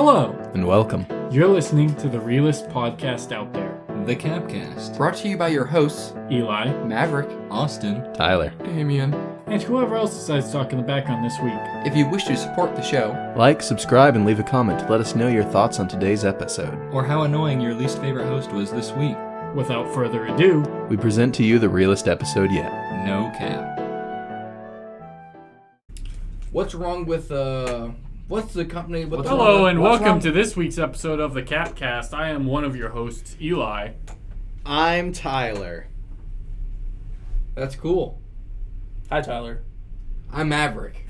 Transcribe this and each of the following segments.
Hello, and welcome. You're listening to the realest podcast out there, The C.A.P.Cast. Brought to you by your hosts, Eli, Maverick, Austin, Tyler. Damien. and whoever else decides to talk in the background this week. If you wish to support the show, Like, subscribe, and leave a comment to let us know your thoughts on today's episode. Or how annoying your least favorite host was this week. Without further ado, We present to you the realest episode yet. No cap. what's wrong with what's the company? hello and welcome to this week's episode of the C.A.P.Cast. I am one of your hosts, Eli. I'm Tyler. That's cool. Hi, Tyler. I'm Maverick.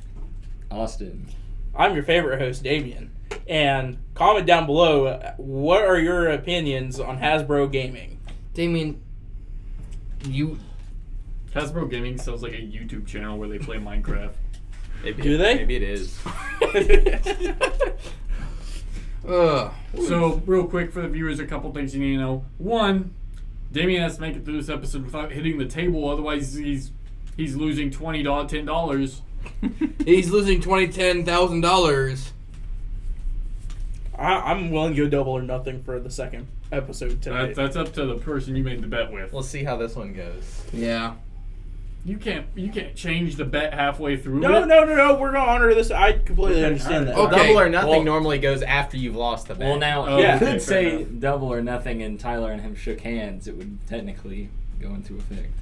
Austin. I'm your favorite host, Damien. And comment down below, what are your opinions on Hasbro Gaming? Damien, you Hasbro Gaming sounds like a YouTube channel where they play Minecraft. Do they? Maybe it is. So, real quick for the viewers, a couple things you need to know. One, Damien has to make it through this episode without hitting the table, otherwise he's losing $10. he's losing $10,000. I'm willing to go double or nothing for the second episode tonight. That's up to the person you made the bet with. We'll see how this one goes. Yeah. You can't change the bet halfway through. No, it. we're going to honor this. I completely Okay, understand that. Okay. Double or nothing Well- normally goes after you've lost the bet. Well, now, Oh, you yeah. okay, could fair say enough. double or nothing and Tyler and him shook hands. It would technically go into effect.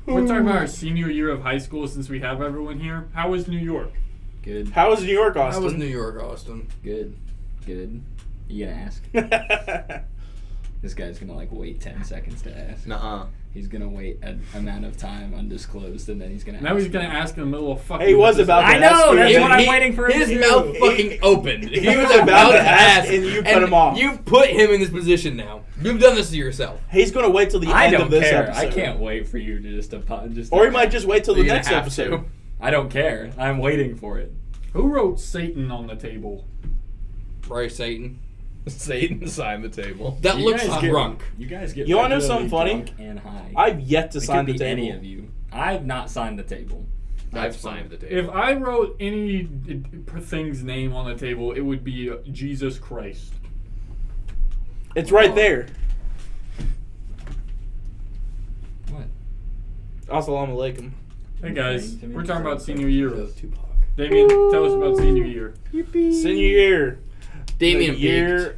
We're talking about our senior year of high school since we have everyone here. How was New York? Good. How was New York, How Austin? was New York, Austin? Good. Good. You gonna ask? This guy's gonna wait 10 seconds to ask. Nuh-uh. He's gonna wait an amount of time undisclosed and then he's gonna Now ask he's gonna me. ask in the middle of fucking. He was about to I know, ask you. that's He- what I'm he- waiting for him His to do. mouth fucking opened. He was about to ask, and you put him off. You put him in this position now. You've done this to yourself. He's going to wait till the I end don't of this care. episode. I can't wait for you to just Or he might just wait till the You're gonna next have episode. to. I don't care. I'm waiting for it. Who wrote Satan on the table? Right, Satan. Satan signed the table. That You looks guys get- drunk. You guys get. You wanna know regularly something funny? drunk and high. I've yet to It sign could the be table. any of you. I've not signed the table. I've signed the table. If I wrote any thing's name on the table, it would be Jesus Christ. It's right there. What? Assalamu alaikum. Hey guys, Okay, to me we're talking it's about senior year. Tupac. Damien, tell us about senior year. Senior year. Damien The year.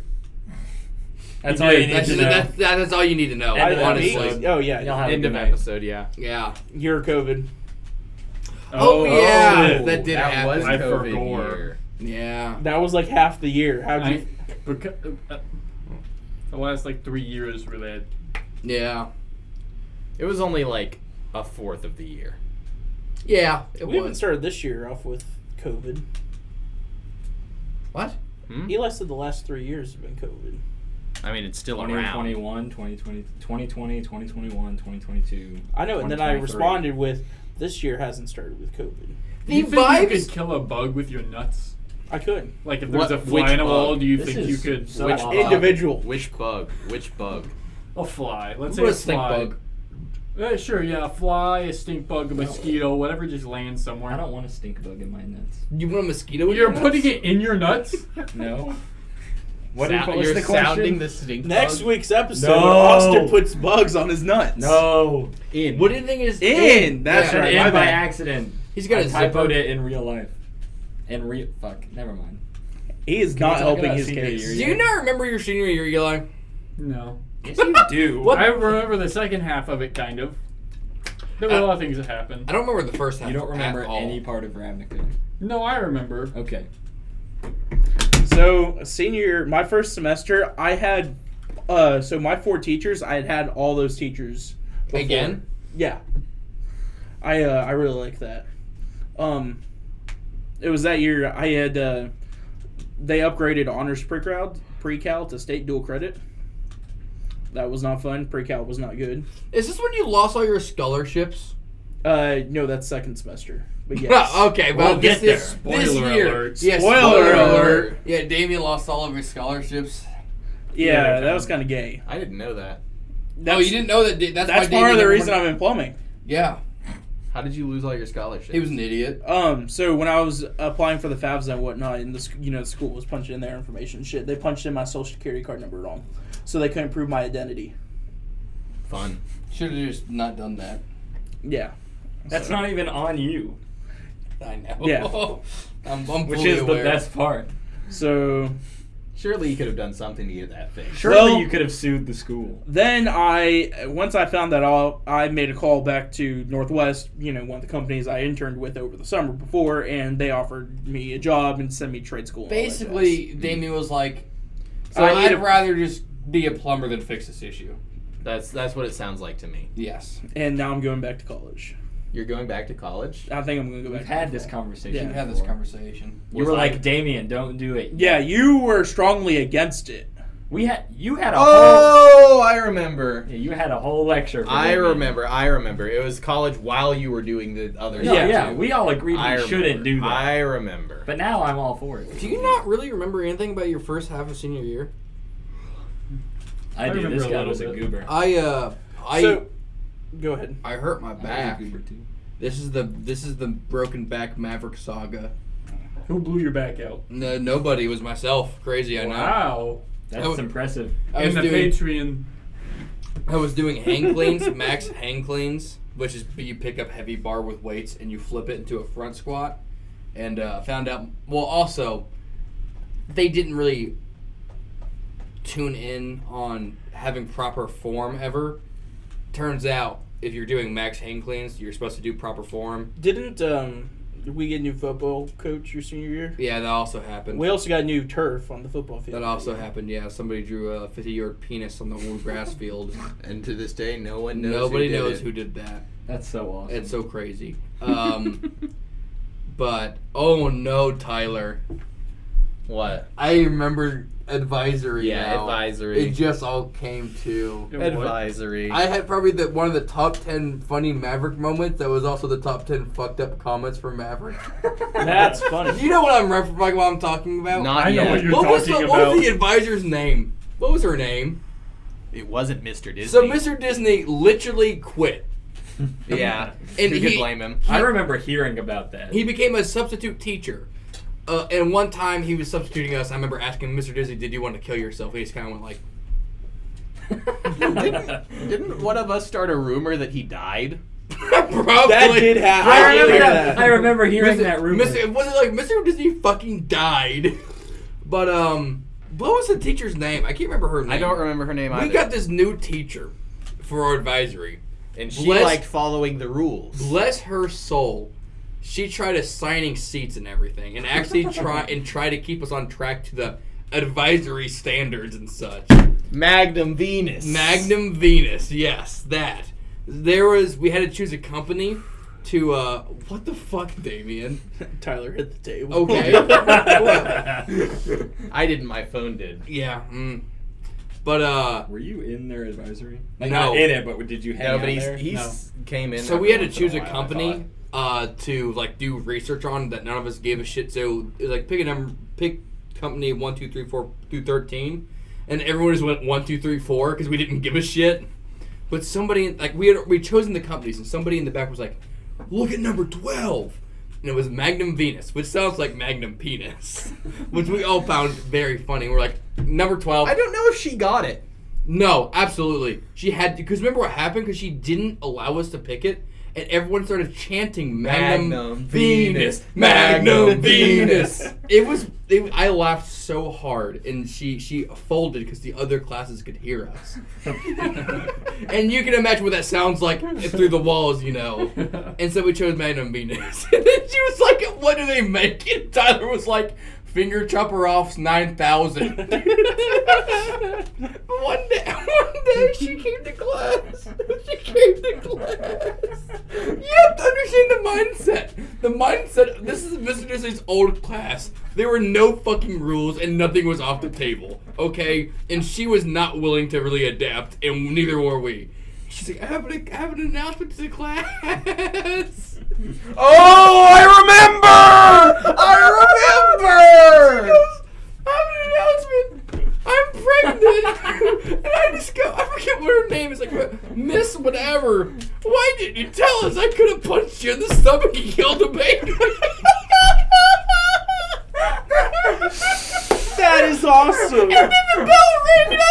That's You all you did. need That's, to know. that's all you need to know, End of honestly. episode. Oh, yeah. Y'all have End a of good night. episode, yeah. Yeah. Year of COVID. Oh, yeah. shit. That did that happen. was I COVID forgot. year. Yeah. That was like half the year. How'd you... The last 3 years were that. Yeah. It was only like a fourth of the year. Yeah, it We haven't was. started this year off with COVID. What? Eli said the last 3 years have been COVID. I mean, it's still around. 2021, 2020, 2020, 2021, 2022. I know, and then I 2023. responded with, this year hasn't started with COVID. Do you The think you vibes. could kill a bug with your nuts? I could. Like if there's What- a fly which in a wall, bug? do you This think you is could? so Which off bug? Individual. Which bug? Which bug? A fly. Let's say What a a stink fly. bug. Sure, yeah, a fly, a stink bug, a mosquito, whatever just lands somewhere. I don't want a stink bug in my nuts. You want a mosquito? in You're your putting nuts? it in your nuts? No. What Sound- was you're the question? sounding the stink Next bug? week's episode, No. Austin puts bugs on his nuts. No. In. What do you think is In. That's Yeah. right. In My by bad. accident. He's got I a zipper. typoed it in real life. Fuck. Never mind. He is we not talk helping about his senior case. year Do yet? you not remember your senior year, Eli? No. Yes, you do. What? I remember the second half of it, kind of. There were a lot of things that happened. I don't remember the first half. You don't remember at all. any part of Ravnica. No, I remember. Okay. So, senior year, my first semester, I had, so my 4 teachers, I had all those teachers before. Again? Yeah. I really like that. It was that year I had, they upgraded honors pre-cal to state dual credit. That was not fun. Pre-cal was not good. Is this when you lost all your scholarships? No, that's second semester. But yes. Okay, well, We'll get this there. Spoiler year. alert. Yeah, Spoiler alert. Yeah, Damien lost all of his scholarships. Yeah, that was kind of gay. I didn't know that. No, you didn't know that. That's That's why part of the Damien reason wanted- I'm in plumbing. Yeah. How did you lose all your scholarships? He was an idiot. So when I was applying for the FAFSA and whatnot, and the school was punching in their information and shit, they punched in my social security card number wrong, so they couldn't prove my identity. Fun. Should have just not done that. Yeah. That's not even on you, I know. Yeah. I'm fully which is aware. the best part. So Surely you could have done something to get that fixed. Surely Well- you could have sued the school. then once I found that out, I made a call back to Northwest, one of the companies I interned with over the summer before, and they offered me a job and sent me to trade school. and all that Basically, jazz. Damien was like, So I need I'd a- rather just be a plumber than fix this issue. That's what it sounds like to me. Yes. And now I'm going back to college. You're going back to college? I think I'm going to go back We've to had the this fall. conversation. Yeah. We've had this conversation. You were like, Damien, don't do it. Yeah, you were strongly against it. You had a whole. Oh, I remember. Yeah, you had a whole lecture. For I Damien. remember. It was college while you were doing the other No, stuff, yeah, too. we all agreed I we shouldn't remember. do that. I remember. But now I'm all for it. Do you not really remember anything about your first half of senior year? I do. remember This a guy little was a bit. goober. So, go ahead. I hurt my back. goober too. This is the broken back Maverick saga. Who blew your back out? No, nobody. It was myself. Crazy, I know. Wow. That's impressive. I was And the doing Patreon. I was doing hang cleans, max hang cleans, which is you pick up heavy bar with weights and you flip it into a front squat, and found out. Well, also, they didn't really tune in on having proper form ever. Turns out, if you're doing max hang cleans, you're supposed to do proper form. Did we get a new football coach your senior year? Yeah, that also happened. We also got new turf on the football field. That also happened. Yeah, somebody drew a 50-yard penis on the old grass field. And to this day, no one knows Nobody who did knows it. who did that. That's so awesome. It's so crazy. But oh no, Tyler! What? I remember advisory. Yeah, now. advisory. It just all came to. Advisory. I had probably one of the top 10 funny Maverick moments. That was also the top 10 fucked up comments from Maverick. That's funny. You know what I'm talking about? Not I know yet. what you're what was talking what was about. the advisor's name? What was her name? It wasn't Mr. Disney. So Mr. Disney literally quit. Yeah. And Who could he- blame him? I remember hearing about that. He became a substitute teacher. And one time he was substituting us. I remember asking Mr. Disney, "Did you want to kill yourself?" And he just kind of went like, Didn't one of us start a rumor that he died? "Probably." That did happen. I I did remember hear that. that. I remember hearing that rumor. Was it like Mr. Disney fucking died? But what was the teacher's name? I can't remember her name. I don't remember her name either. We got this new teacher for our advisory. and she Bless- liked following the rules. Bless her soul. She tried assigning seats and everything, and actually try to keep us on track to the advisory standards and such. Magnum Venus. Magnum Venus, yes, that. We had to choose a company to, what the fuck, Damien? Tyler hit the table. Okay. I didn't. My phone did. Yeah, But, Were you in their advisory? No. Not in it, but did you hang No, out but there? he's came in. so we had to every once in choose a while, I company thought. to like do research on that none of us gave a shit. So it was like pick company 1, 2, 3, 4 through 13, and everyone just went 1, 2, 3, 4 because we didn't give a shit. But somebody like we chosen the companies, and somebody in the back was like, "Look at number 12." And it was Magnum Venus, which sounds like Magnum Penis, which we all found very funny. We're like, number 12. I don't know if she got it. No, absolutely. She had to, because remember what happened? Because she didn't allow us to pick it, and everyone started chanting Magnum Venus, Magnum Venus. I laughed so hard, and she folded because the other classes could hear us. And you can imagine what that sounds like through the walls, you know. And so we chose Magnum Venus. And then she was like, "What do they make?" And Tyler was like, "Finger chopper offs 9,000." One day she came to class. You have to understand the mindset. This is Mr. Disney's old class. There were no fucking rules and nothing was off the table. Okay? And she was not willing to really adapt, and neither were we. She's like, I have an announcement to the class. Oh, I remember! She goes, I have an announcement. I'm pregnant. And I just go, I forget what her name is, like Miss whatever. Why didn't you tell us? I could have punched you in the stomach and killed a baby. That is awesome. And then the bell rang and I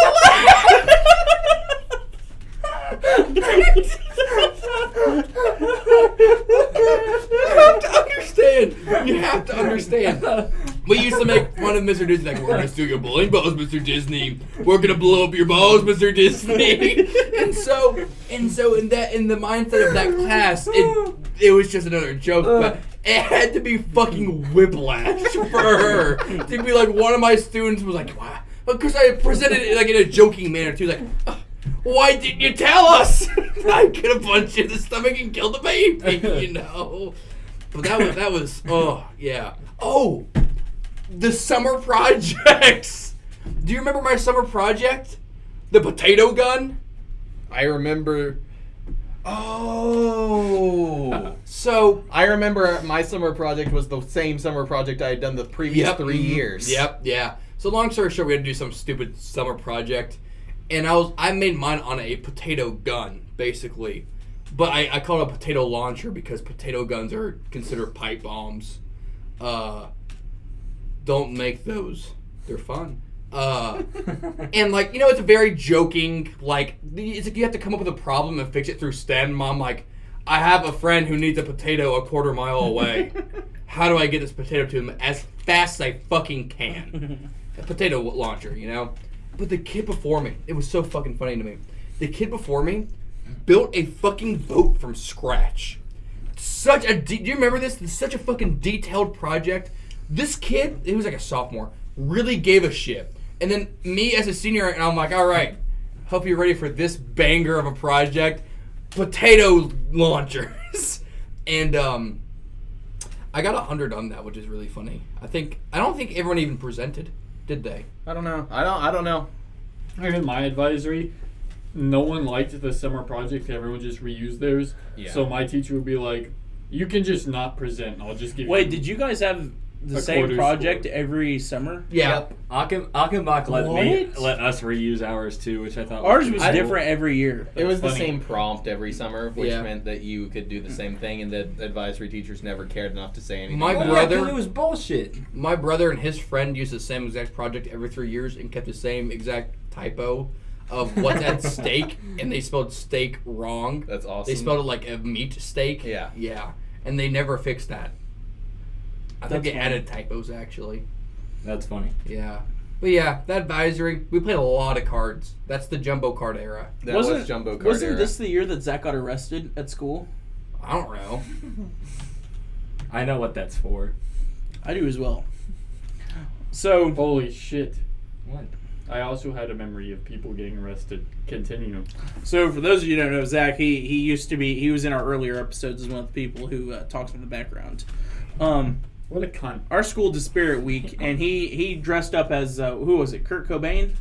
You have to understand. We used to make fun of Mr. Disney, like, we're gonna steal your bowling balls, Mr. Disney. We're gonna blow up your balls, Mr. Disney. and so in the mindset of that class, it was just another joke, but it had to be fucking whiplash for her to be like, one of my students was like, wow, because I presented it like in a joking manner too, like, why didn't you tell us? I could have punched you in the stomach and killed the baby, you know. But that was oh yeah. Oh, the summer projects. Do you remember my summer project? The potato gun? I remember. Oh. So I remember my summer project was the same summer project I had done the previous 3 years. Yep, yeah. So long story short, we had to do some stupid summer project, and I made mine on a potato gun, basically. But I call it a potato launcher because potato guns are considered pipe bombs. Don't make those. They're fun. And like, you know, it's a very joking, like, it's like you have to come up with a problem and fix it through STEM. I'm like, I have a friend who needs a potato a quarter mile away. How do I get this potato to him as fast as I fucking can? A potato launcher, you know? But the kid before me, it was so fucking funny to me. The kid before me built a fucking boat from scratch. Do you remember this? This is such a fucking detailed project. This kid, he was like a sophomore, really gave a shit. And then me as a senior, and I'm like, all right, hope you're ready for this banger of a project. Potato launchers. And I got 100 on that, which is really funny. I don't think everyone even presented, did they? I don't know. I don't know. I got my advisory. No one liked the summer project. Everyone just reused theirs. Yeah. So my teacher would be like, you can just not present. I'll just give you... Wait, did you guys have the same project every summer? Yeah. Yep. Achenbach let us reuse ours too, which I thought ours was different every year. It was funny. the same prompt every summer, which meant that you could do the same thing, and the advisory teachers never cared enough to say anything. My brother, it was bullshit. My brother and his friend used the same exact project every 3 years and kept the same exact typo of what's at stake, and they spelled steak wrong. That's awesome. They spelled it like a meat steak. Yeah. Yeah. And they never fixed that. I think they added typos, actually. That's funny. Yeah. But yeah, that advisory, we played a lot of cards. That's the jumbo card era. That was jumbo card Wasn't era. this the year that Zach got arrested at school? I don't know. I know what that's for. I do as well. So, Holy shit. What? I also had a memory of people getting arrested. Continue. So for those of you who don't know, Zach, he was in our earlier episodes as one of the people who talks in the background. What a cunt. Our school did Spirit Week, and he dressed up as who was it? Kurt Cobain.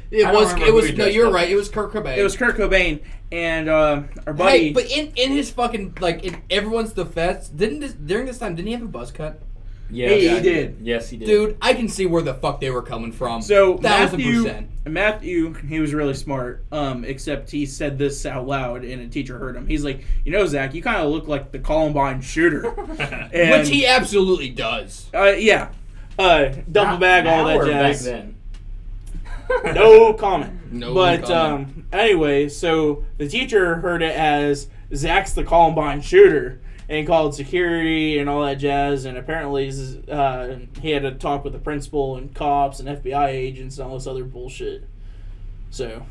It was. No, you're right. It was Kurt Cobain. It was Kurt Cobain, and our buddy. Hey, but in his fucking, like, in everyone's defense, during this time, didn't he have a buzz cut? Yeah, he did. Yes, he did. Dude, I can see where the fuck they were coming from. So 1,000%. Matthew, he was really smart. Except he said this out loud, and a teacher heard him. He's like, you know, Zach, you kind of look like the Columbine shooter, Which he absolutely does. Yeah. Duffel bag, all that jazz. Back then. No comment. No but comment. Anyway, so the teacher heard it as Zach's the Columbine shooter and called security and all that jazz. And apparently he had to talk with the principal and cops and FBI agents and all this other bullshit. So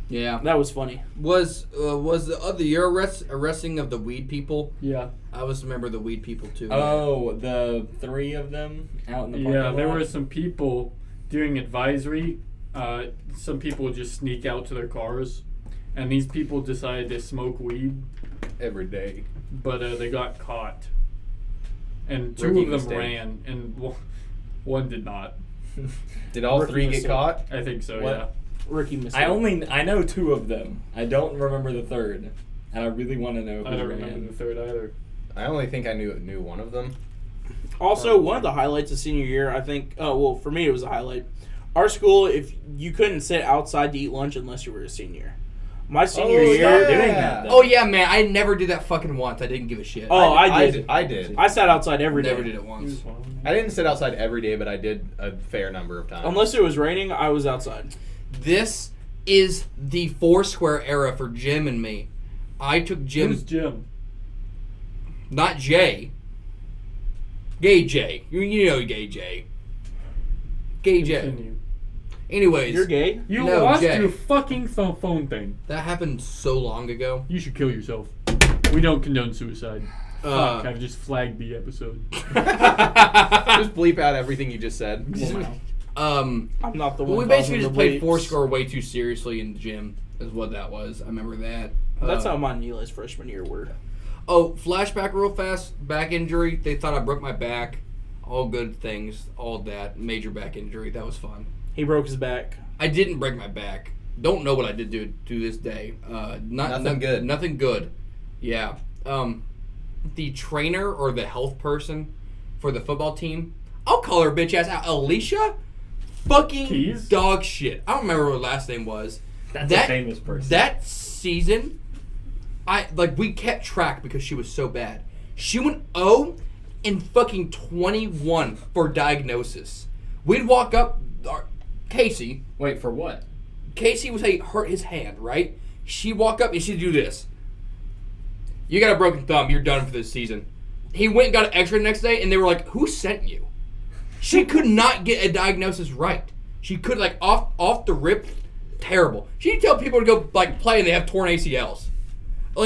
Yeah. that was funny. Was the other year arresting of the weed people? Yeah. I always remember the weed people too. Oh, the three of them out in the parking lot? Yeah, there were some people during advisory. Some people just sneak out to their cars, and these people decided to smoke weed every day. but they got caught. And two Rookie of them mistake. ran, and one did not. Did all Rookie three get mistake. caught? I think so, What? yeah. Rookie mistake. I know two of them. I don't remember the third, and I really want to know who I don't ran. remember the third either. I only think I knew one of them. Also, one of the highlights of senior year, I think, well, for me it was a highlight. Our school, if you couldn't sit outside to eat lunch unless you were a senior. My senior Oh, year. yeah. Doing that, though. Oh yeah, man! I never did that fucking once. I didn't give a shit. Oh, I did. I did. I sat outside every day. never did it once. I didn't sit outside every day, but I did a fair number of times. Unless it was raining, I was outside. This is the Foursquare era for Jim and me. I took Jim, Who's Jim? not Jay. Gay Jay. You know Gay Jay. Gay Jay. Continue. Anyways, You're gay? You No, lost Jay. your fucking phone thing. that happened so long ago. You should kill yourself. We don't condone suicide. Fuck, Uh, I've just flagged the episode. Just bleep out everything you just said. I'm not the one. we basically causing just the played bleeps. Foursquare way too seriously in the gym, is what that was. I remember that. That's how my Eli's freshman year were. Oh, flashback real fast. Back injury. They thought I broke my back. All good things. All that. Major back injury. That was fun. He broke his back. I didn't break my back. Don't know what I did to this day. Nothing good. Nothing good. Yeah. The trainer or the health person for the football team, I'll call her bitch ass out. Alicia? Fucking Keys? dog shit. I don't remember what her last name was. That's a famous person. That season, we kept track because she was so bad. She went 0 and fucking 21 for diagnosis. We'd walk up, Casey. Wait, for what? Casey was hurt his hand, right? She'd walk up and she'd do this. You got a broken thumb. You're done for this season. He went and got an X-ray the next day, and they were like, "Who sent you?" She could not get a diagnosis right. She could off the rip, terrible. She'd tell people to go play, and they have torn ACLs.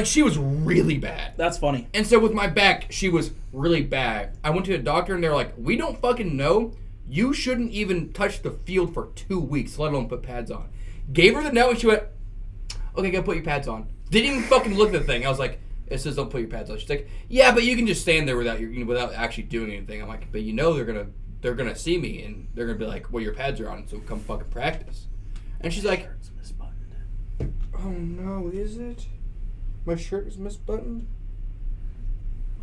She was really bad. That's funny. And so with my back, she was really bad. I went to a doctor, and they're like, "We don't fucking know. You shouldn't even touch the field for 2 weeks, let alone put pads on." Gave her the note, and she went, "Okay, go put your pads on." Didn't even fucking look at the thing. I was like, "It says don't put your pads on." She's like, "Yeah, but you can just stand there without actually doing anything." I'm like, "But they're gonna see me, and they're gonna be like, well, your pads are on, so come fucking practice." And she's like, "Oh no, is it? My shirt is misbuttoned."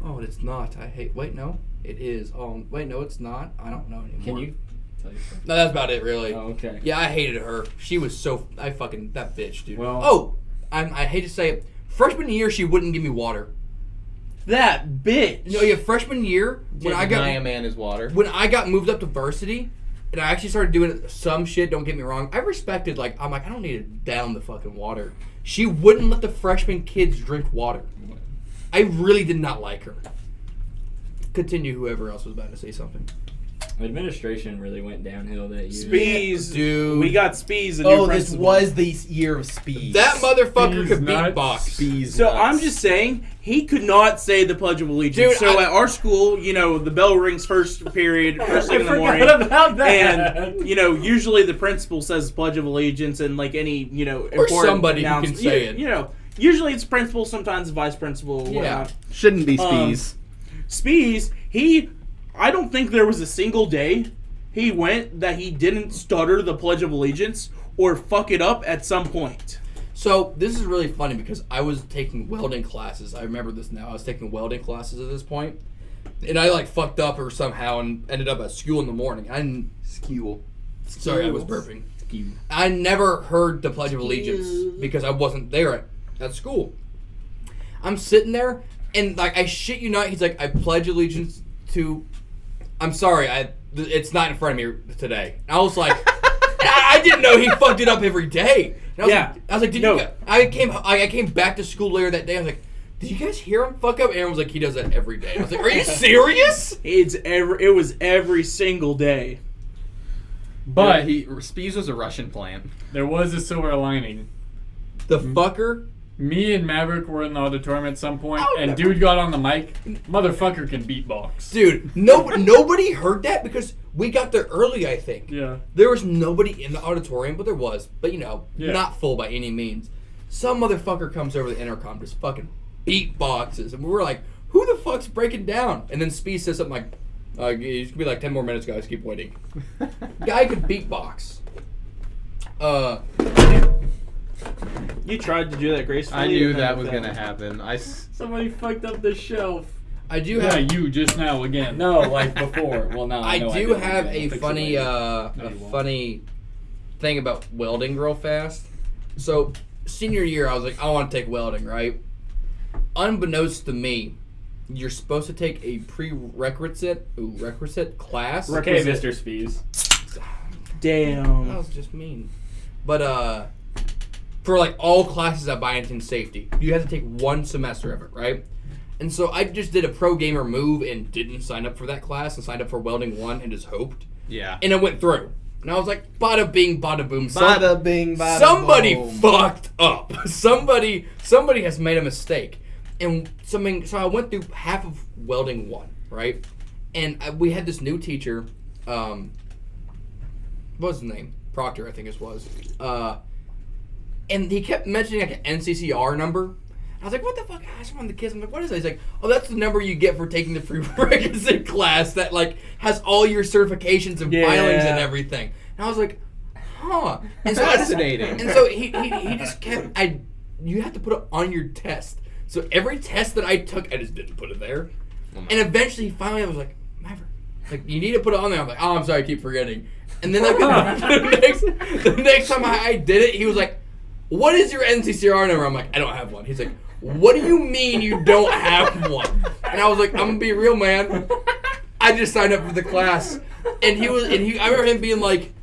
"Oh, it's not. Wait, no, it is. Oh, wait, no, it's not. I don't know anymore." Can you tell your friend? No, that's about it, really. Oh, okay. Yeah, I hated her. She was that bitch, dude. Well- I hate to say it. Freshman year, she wouldn't give me water. That bitch. No, yeah, freshman year when I Deny a got man his water. moved up to varsity, and I actually started doing some shit. Don't get me wrong. I respected I don't need to down the fucking water. She wouldn't let the freshman kids drink water. I really did not like her. Continue. Whoever else was about to say something. Administration really went downhill that year. Spees, Dude. We got Spees. The Oh, new this principal. was the year of speed. That motherfucker Speeds could nuts. beatbox. Speeds So nuts. I'm just saying, he could not say the Pledge of Allegiance. Dude, so I- at our school, the bell rings first period, first thing in the morning. about that. And, usually the principal says the Pledge of Allegiance and, any, important somebody who can announcement. say it. Usually it's principal, sometimes the vice principal, Yeah. whatnot. Shouldn't be Spees. Spees, I don't think there was a single day he went that he didn't stutter the Pledge of Allegiance or fuck it up at some point. So this is really funny because I was taking welding classes. I remember this now. I was taking welding classes at this point, and I fucked up or somehow and ended up at school in the morning. Sorry, I was burping. I never heard the Pledge of Allegiance because I wasn't there at school. I'm sitting there and I shit you not, he's like, "I pledge allegiance to." I'm sorry, it's not in front of me today. And I was like, I didn't know he fucked it up every day. And I was like, did you? I came back to school later that day. I was like, did you guys hear him fuck up? And everyone was like, he does that every day. I was like, are you serious? It was every single day. But Spees was a Russian plant. there was a silver lining. The fucker. Me and Maverick were in the auditorium at some point, Oh, and never. dude got on the mic. Motherfucker can beatbox. Dude, nobody heard that because we got there early, I think. Yeah. There was nobody in the auditorium, but there was. But, Yeah. not full by any means. Some motherfucker comes over the intercom, just fucking beatboxes. And we were like, who the fuck's breaking down? And then Speed says something like, it's going to be 10 more minutes, guys. Keep waiting. Guy could beatbox. You tried to do that gracefully. I knew and that then was it going to failed. happen. Somebody fucked up the shelf. I do Yeah, have... you just now again. No, before. Well, no. I no, do didn't. have I'll a fix it funny, later. No, you won't. funny thing about welding real fast. So, senior year, I was like, I want to take welding, right? Unbeknownst to me, you're supposed to take a requisite class. Okay, Mr. Spees. Damn. That was just mean. But for like all classes at Byington Safety, you have to take 1 semester of it, right? And so I just did a pro gamer move and didn't sign up for that class and signed up for welding 1 and just hoped. Yeah. And it went through. And I was like, bada bing, bada boom. Bada bing, bada Somebody boom. fucked up. Somebody has made a mistake. And so I went through half of welding 1, right? And we had this new teacher. What was his name? Proctor, I think it was. And he kept mentioning like an NCCR number. I was like, what the fuck? I asked one of the kids. I'm like, what is that? He's like, oh, that's the number you get for taking the prerequisite class that like has all your certifications and filings and everything. And I was like, huh. And so Fascinating. and so he just kept, you have to put it on your test. So every test that I took, I just didn't put it there. Oh, And eventually, finally, I was like, Maverick, like, you need to put it on there. I'm like, oh, I'm sorry, I keep forgetting. And then like, the next time I did it, he was like, what is your NCCR number? I'm like, I don't have one. He's like, what do you mean you don't have one? And I was like, I'm gonna be real, man. I just signed up for the class. And I remember him being like,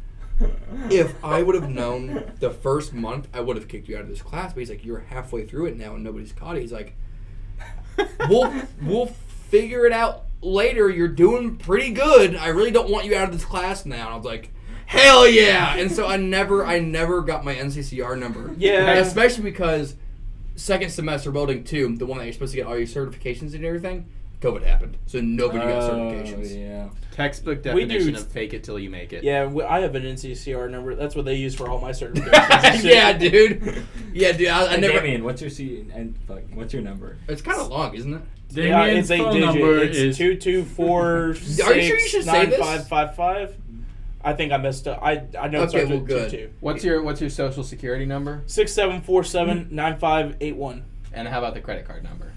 if I would have known the first month, I would have kicked you out of this class. But he's like, you're halfway through it now and nobody's caught it. He's like, we'll figure it out later. You're doing pretty good. I really don't want you out of this class now. And I was like, hell yeah! And so I never got my NCCR number. Yeah. Especially because second semester welding 2, the one that you're supposed to get all your certifications and everything, COVID happened. So nobody got certifications. Yeah. Textbook definition of fake it till you make it. Yeah, I have an NCCR number. That's what they use for all my certifications. Yeah, dude. Yeah, dude. I never. Damien, what's your number? It's kind of long, isn't it? Damien's it's 8 phone digit. number It's is 2246 Are you sure you should say this? 9555. I think I messed up. I know it starts with good. 22. What's your social security number? 67479581. And how about the credit card number?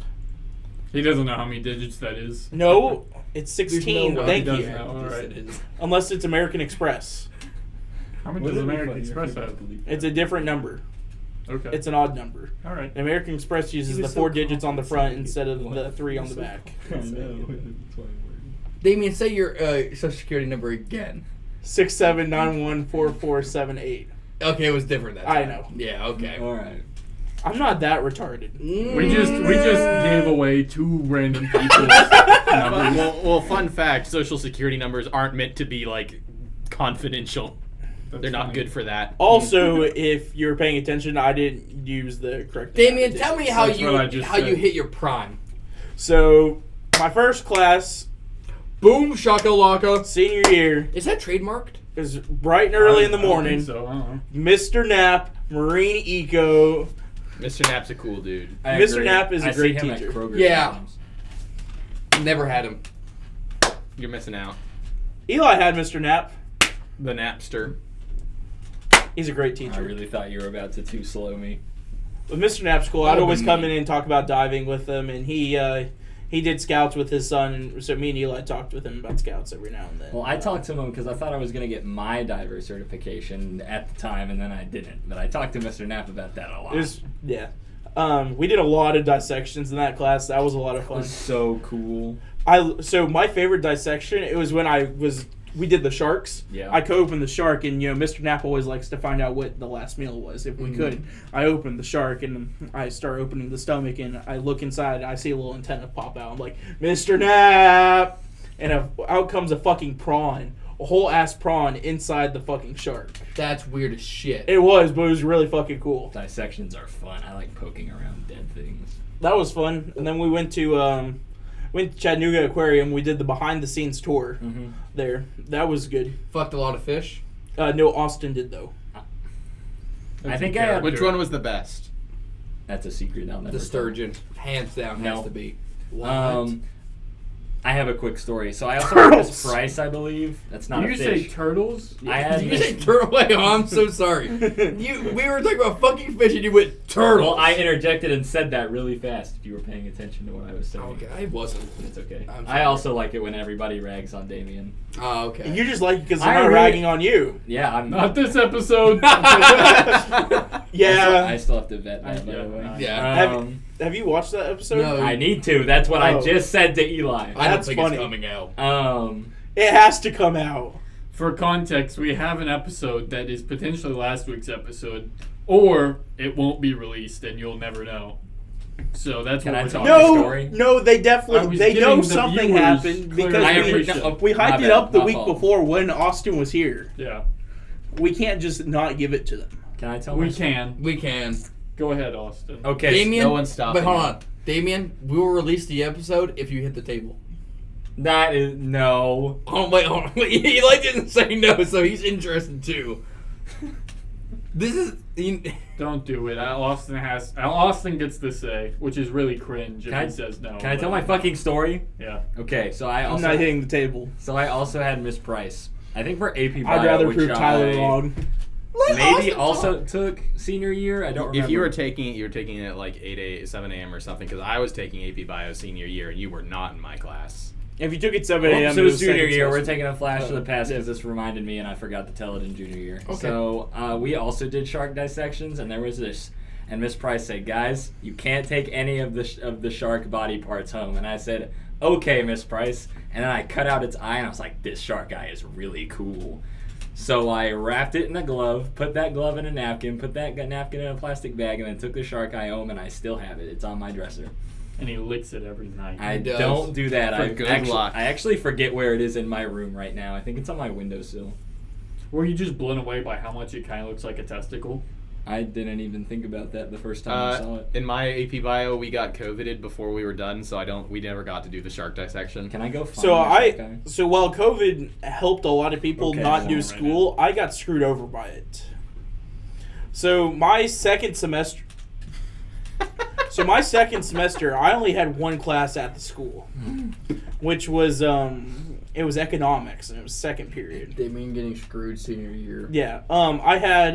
He doesn't know how many digits that is. No, it's 16. no way Thank he you. does know. All right. Unless it's American Express. How much does American Express have? It's a different number. Okay. It's an odd number. All right. American Express uses the 4 digits on the front instead of the 3 on the back. Damien, say your social security number again. 67914478. Okay, it was different that time. I know. Yeah, okay. All right. I'm not that retarded. We just gave away 2 random people's numbers. Well, fun fact: social security numbers aren't meant to be like confidential. They're not good for that. Also, if you're paying attention, I didn't use the correct. Damien, tell me how That's what I just you said. hit your prime. So, my first class, Boom shakalaka. senior year, Is that trademarked? is bright and early in the I don't morning. think so. I don't know. Mr. Knapp, Marine Eco. Mr. Knapp's a cool dude. I Mr. agree. Knapp is a I great see him teacher. At Kroger Yeah. sometimes. Never had him. You're missing out. Eli had Mr. Knapp. The Napster. He's a great I teacher. really thought you were about to too slow me. But Mr. Knapp's cool. I'd Oh, always but come me. in and talk about diving with him, and he did scouts with his son, and so me and Eli talked with him about scouts every now and then. Well, I talked to him because I thought I was going to get my diver certification at the time, and then I didn't. But I talked to Mr. Knapp about that a lot. Yeah. We did a lot of dissections in that class. That was a lot of It fun. was so cool. So my favorite dissection, it was when we did the sharks. Yeah. I co-opened the shark, and Mr. Knapp always likes to find out what the last meal was if we could. I opened the shark, and I start opening the stomach, and I look inside, and I see a little antenna pop out. I'm like, Mr. Knapp! And out comes a fucking prawn. A whole ass prawn inside the fucking shark. That's weird as shit. It was, but it was really fucking cool. Dissections are fun. I like poking around dead things. That was fun. And then we went to Chattanooga Aquarium. We did the behind the scenes tour there. That was good. Fucked a lot of fish. No, Austin did though. I think I had Which one was the best? That's a secret. I'll never The tell. sturgeon. Hands down No. has to be. I have a quick story. So I also had this price, I believe. That's not Did a you say fish. turtles? I had Did you say turtle? Wait, I'm so sorry. We were talking about fucking fish and you went turtle. Well, I interjected and said that really fast if you were paying attention to what I was saying. Okay, I wasn't. It's okay. I'm sorry. I also like it when everybody rags on Damien. Oh, okay. You just like it because they're I not really- ragging on you. Yeah, I'm Not this episode. Yeah. I still have to vet that, by the way. Yeah. Have you watched that episode? No. I need to. That's what I Oh. just said to Eli. I don't That's think funny. it's coming out. It has to come out. For context, we have an episode that is potentially last week's episode, or it won't be released and you'll never know. So that's Can what I we're tell talking you? No, story? no, they I definitely was they know giving the something viewers happened clear because information. we My hyped it bad, up the my week fault. before when Austin was here. Yeah, We can't just not give it to them. Can I tell we my story? can. We can. Go ahead, Austin. Okay. Damien, no one's stopping But hold you. on. Damien, we will release the episode if you hit the table. That is no. Hold on. Eli didn't say no, so he's interested too. This is... Don't do it. Austin gets to say, which is really cringe if Can I- he says no. Can I but- tell my fucking story? Yeah. Okay, so I I'm also not hitting the table. had Miss Price. I think for AP Bio, I'd rather which prove Tyler I wrong. maybe also took senior year. I don't remember. If you were taking it, you were taking it at like 7 a.m. or something, because I was taking AP Bio senior year and you were not in my class. If you took it 7 a.m. Oops, it was junior second year. We're semester. taking a flash to the past because yeah. this reminded me, and I forgot to tell it in junior year. Okay. So we also did shark dissections, and there was this. And Miss Price said, "Guys, you can't take any of the shark body parts home." And I said, "Okay, Miss Price." And then I cut out its eye, and I was like, "This shark eye is really cool." So I wrapped it in a glove, put that glove in a napkin, put that napkin in a plastic bag, and then took the shark eye home, and I still have it. It's on my dresser. And he licks it every night. I does. don't do that. For good luck. I actually forget where it is in my room right now. I think it's on my windowsill. Were you just blown away by how much it kind of looks like a testicle? I didn't even think about that the first time I saw it. In my AP Bio, we got COVIDed before we were done, so we never got to do the shark dissection. Can I go find So the shark eye? so while COVID helped a lot of people Okay, not hold do on right school, I got screwed over by it. So my second semester, I only had one class at the school, which was it was economics, and it was second period. Damien getting screwed senior year. Yeah, I had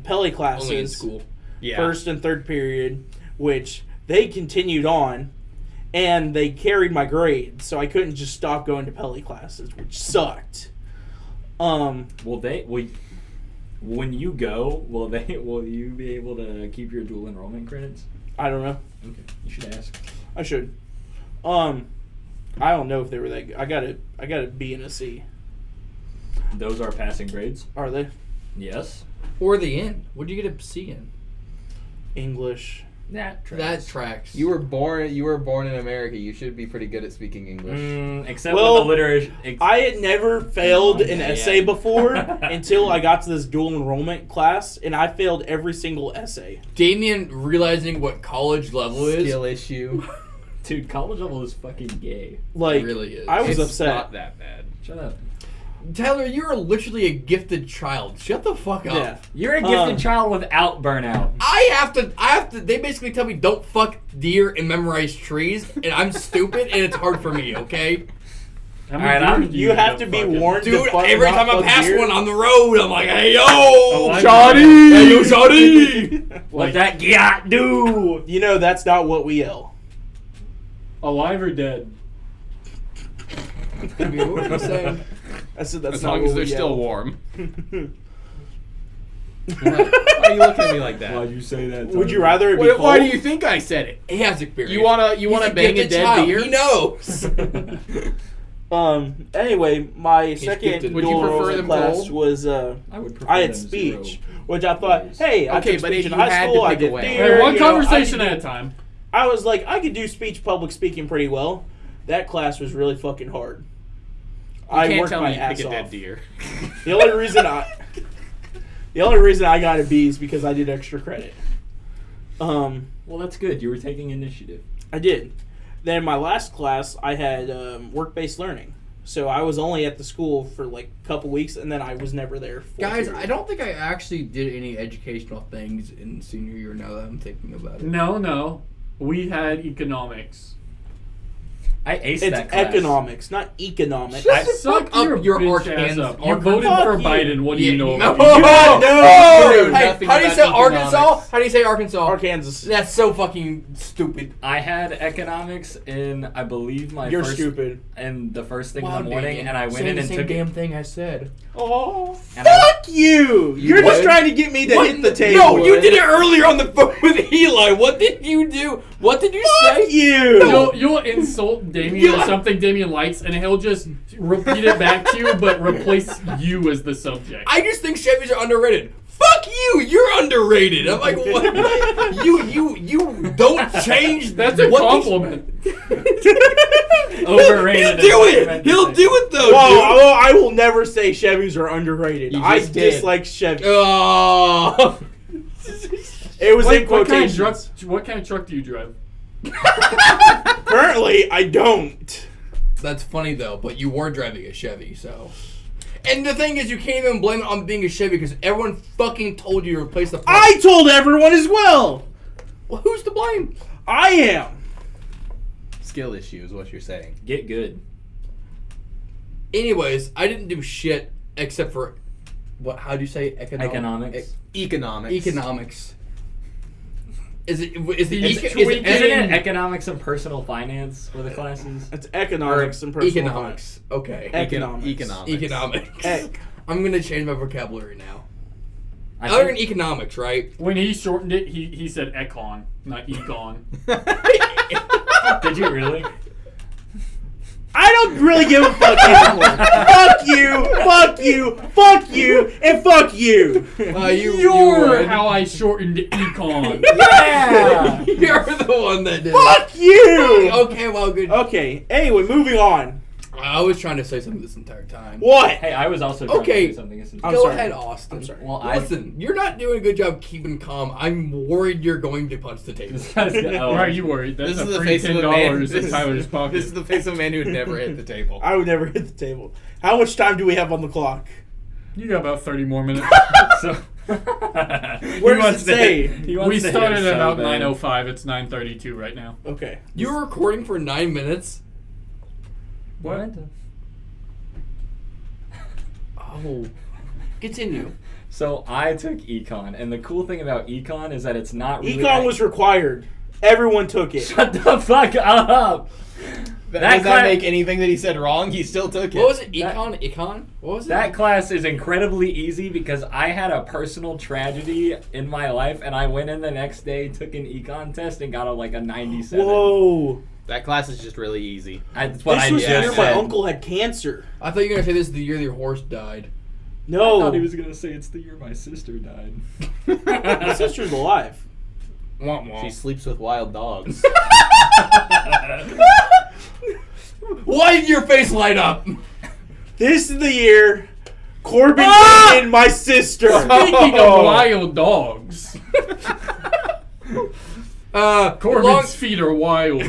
Pele classes Only in school. Yeah. first and third period, which they continued on, and they carried my grade, so I couldn't just stop going to Pele classes, which sucked. When you go, will you be able to keep your dual enrollment credits? I don't know. Okay, you should ask. I should. I don't know if they were that good. I got a B and a C. Those are passing grades. Are they? Yes. Or the N. What did you get a C in? English. That That tracks. You were born in America. You should be pretty good at speaking English. Except Well, with the literature. I had never failed an Yeah. essay before until I got to this dual enrollment class, and I failed every single essay. Damien realizing what college level is. Skill issue. Dude, college level is fucking gay. Like, It really is. I was It's upset. not that bad. Shut up. Tyler, you're literally a gifted child. Shut the fuck up. Yeah. You're a gifted child without burnout. I have to, they basically tell me don't fuck deer and memorize trees, and I'm stupid, and it's hard for me, okay? How Alright, many I'm- deer do You have end to up be fucking? warned. Dude, to fuck every not time I fuck pass deer. one on the road, I'm like, hey, yo! I- Shawty! Hey, yo, Shawty! What that gyat do? You know that's not what we yell. Alive or dead? I mean, what are you saying? That's As not long what as they're we still yell. warm. Why are you looking at me like that? Why'd you say that? Would you rather it be Why do cold? you think I said it? He has experience. You wanna He's bang a gifted dead child. deer? He knows. Anyway, my second gifted. Would you dual prefer enrollment them class cold? was I would prefer I had them speech, 0. which I thought, hey, I Okay, took but speech if in you high had to school. I pick did away. theater. Hey, one you know, conversation I at could a time. I was like, I could do speech, public speaking pretty well. That class was really fucking hard. You I can't worked tell my me you ass pick a off. dead deer. The only reason I got a B is because I did extra credit. Well, that's good. You were taking initiative. I did. Then my last class, I had work-based learning. So I was only at the school for like a couple weeks, and then I was never there. Guys, I don't think I actually did any educational things in senior year now that I'm thinking about it. No. We had economics. I aced It's that class. economics, not economics. Shut the Suck fuck up, your bitch ass Arkansas. up. You voted Fuck for you. Biden. What do you know? No. about God, no. Hey, Nothing how do you about say Arkansas? economics. How do you say Arkansas? Arkansas. That's so fucking stupid. I had economics in, I believe, my You're first stupid. and the first thing Wow, in the morning, Damien. and I went Saying in the and same took damn it. thing I said. Oh, And I- fuck you! You're just would? trying to get me to hit the table. No, you did it earlier on the phone with Eli. What did you do? What did you Fuck say? you! You'll insult Damien or something Damien likes, and he'll just repeat it back to you, but replace you as the subject. I just think Chevys are underrated. Fuck you! You're underrated. I'm like, what? you don't change. That's a what compliment. Overrated. He'll do it. He'll do it though. Well, I will never say Chevys are underrated. You I just did. dislike Chevys. dude. Oh. It was in What kind quotations. what kind of truck do you drive? Currently, I don't. That's funny though, but you were driving a Chevy, so. And the thing is, you can't even blame it on being a Chevy because everyone fucking told you to replace the parts. I told everyone as well. Well, who's to blame? I am. Skill issue is what you're saying. Get good. Anyways, I didn't do shit except for what? How do you say Economics. Economics. Economics. Is it tweaking. Isn't it economics and personal finance for the classes? It's economics and personal economics? Okay. Economics. Economics. Economics. Ec. I'm gonna change my vocabulary now. I Other think- than economics, right? When he shortened it, he said econ, not econ. Did you really? I don't really give a fuck anymore. Fuck you, fuck you, fuck you, and fuck you. You're would. how I shortened econ. Yeah. You're the one that did. Fuck you. Okay, well, good. Okay, anyway, moving on. I was trying to say something this entire time. What? Hey, I was also trying Okay. to do something. I'm Go sorry. ahead, Austin. I'm sorry. Well, Listen, you're not doing a good job keeping calm. I'm worried you're going to punch the table. Oh, Why are you worried? That's This is a the free face of a man. $10 in Tyler's pocket. This is the face of a man who would never hit the table. I would never hit the table. How much time do we have on the clock? You got about 30 more minutes. So, Where does it say? We started at about 9:05. It's 9:32 right now. Okay. You were recording for 9 minutes? What? Oh. Continue. So I took econ, and the cool thing about econ is that it's not really. Econ was required. Everyone took it. Shut the fuck up. Does That that cla- make anything that he said wrong? He still took it. What was it? That- Econ? What was it? That class is incredibly easy because I had a personal tragedy in my life, and I went in the next day, took an econ test, and got a 97. Whoa. That class is just really easy. That's what This I was just the year my said. uncle had cancer. I thought you were going to say this is the year your horse died. I No. thought he was gonna say it's the year my sister died. My sister's alive. Womp womp. She sleeps with wild dogs. Why did your face light up? This is the year Corbin dated my sister. Speaking of wild dogs, Corbin's long, feet are wild.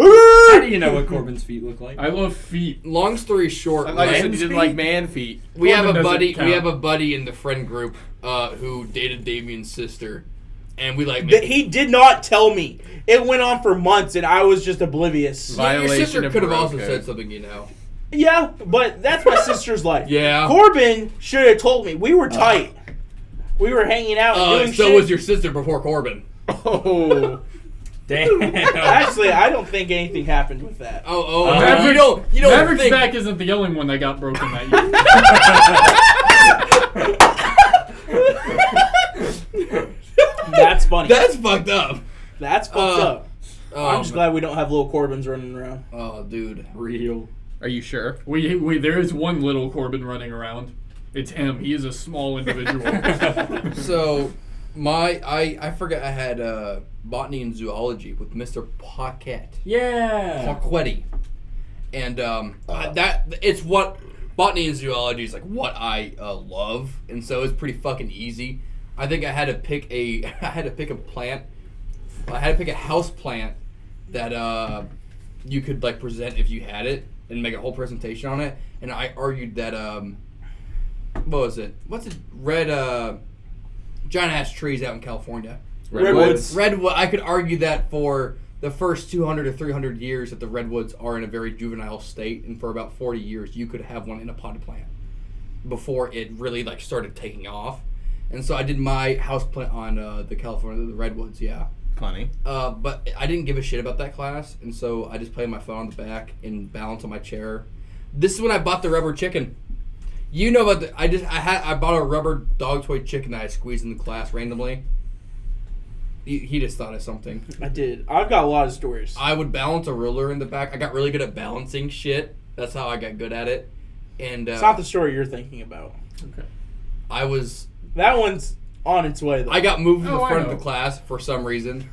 How do you know what Corbin's feet look like? I love feet. long story short, I thought you said right? you didn't like man feet. we have Corbin a doesn't buddy. count. We have a buddy in the friend group who dated Damien's sister, and we like. He did not tell me. It went on for months, and I was just oblivious. Yeah, your Violation sister of could have bro also code. said something, you know. Yeah, but that's my sister's life. Yeah. Corbin should have told me. We were tight. We were hanging out and doing So shit. was your sister before Corbin. Oh. Damn. Actually, I don't think anything happened with that. Oh, Maverick's- you don't Maverick's think. back isn't the only one that got broken that year. That's funny. That's fucked up. That's fucked up. I'm just Um, glad we don't have little Corbins running around. Oh, dude. Real. Are you sure? We there is one little Corbin running around. It's him. He is a small individual. So, I forgot I had botany and zoology with Mr. Paquette. Yeah. Paquetti. And that it's what botany and zoology is like what I love, and so it's pretty fucking easy. I think I had to pick a plant. I had to pick a house plant that you could like present if you had it and make a whole presentation on it. And I argued that what was it? What's it? Red giant ass trees out in California. Redwoods. Redwood. I could argue that for the first 200 to 300 years that the redwoods are in a very juvenile state, and for about 40 years you could have one in a potted plant before it really like started taking off. And so I did my house plant on the redwoods, yeah. Funny. But I didn't give a shit about that class, and so I just played my phone on the back and balance on my chair. This is when I bought the rubber chicken. You know about I bought a rubber dog toy chicken that I squeezed in the class randomly. He just thought of something. I did. I've got a lot of stories. I would balance a ruler in the back. I got really good at balancing shit. That's how I got good at it. And it's not the story you're thinking about. Okay. That one's on its way, though. I got moved to the I front know. of the class for some reason.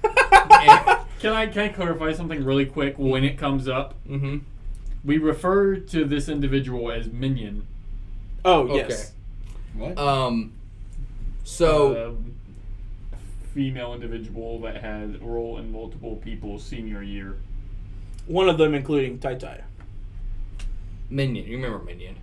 Can I clarify something really quick when it comes up? Mm-hmm. We refer to this individual as Minion. Oh, Okay. yes. What? So Female individual that had a role in multiple people's senior year. One of them including Tai Tai. Minion. You remember Minion?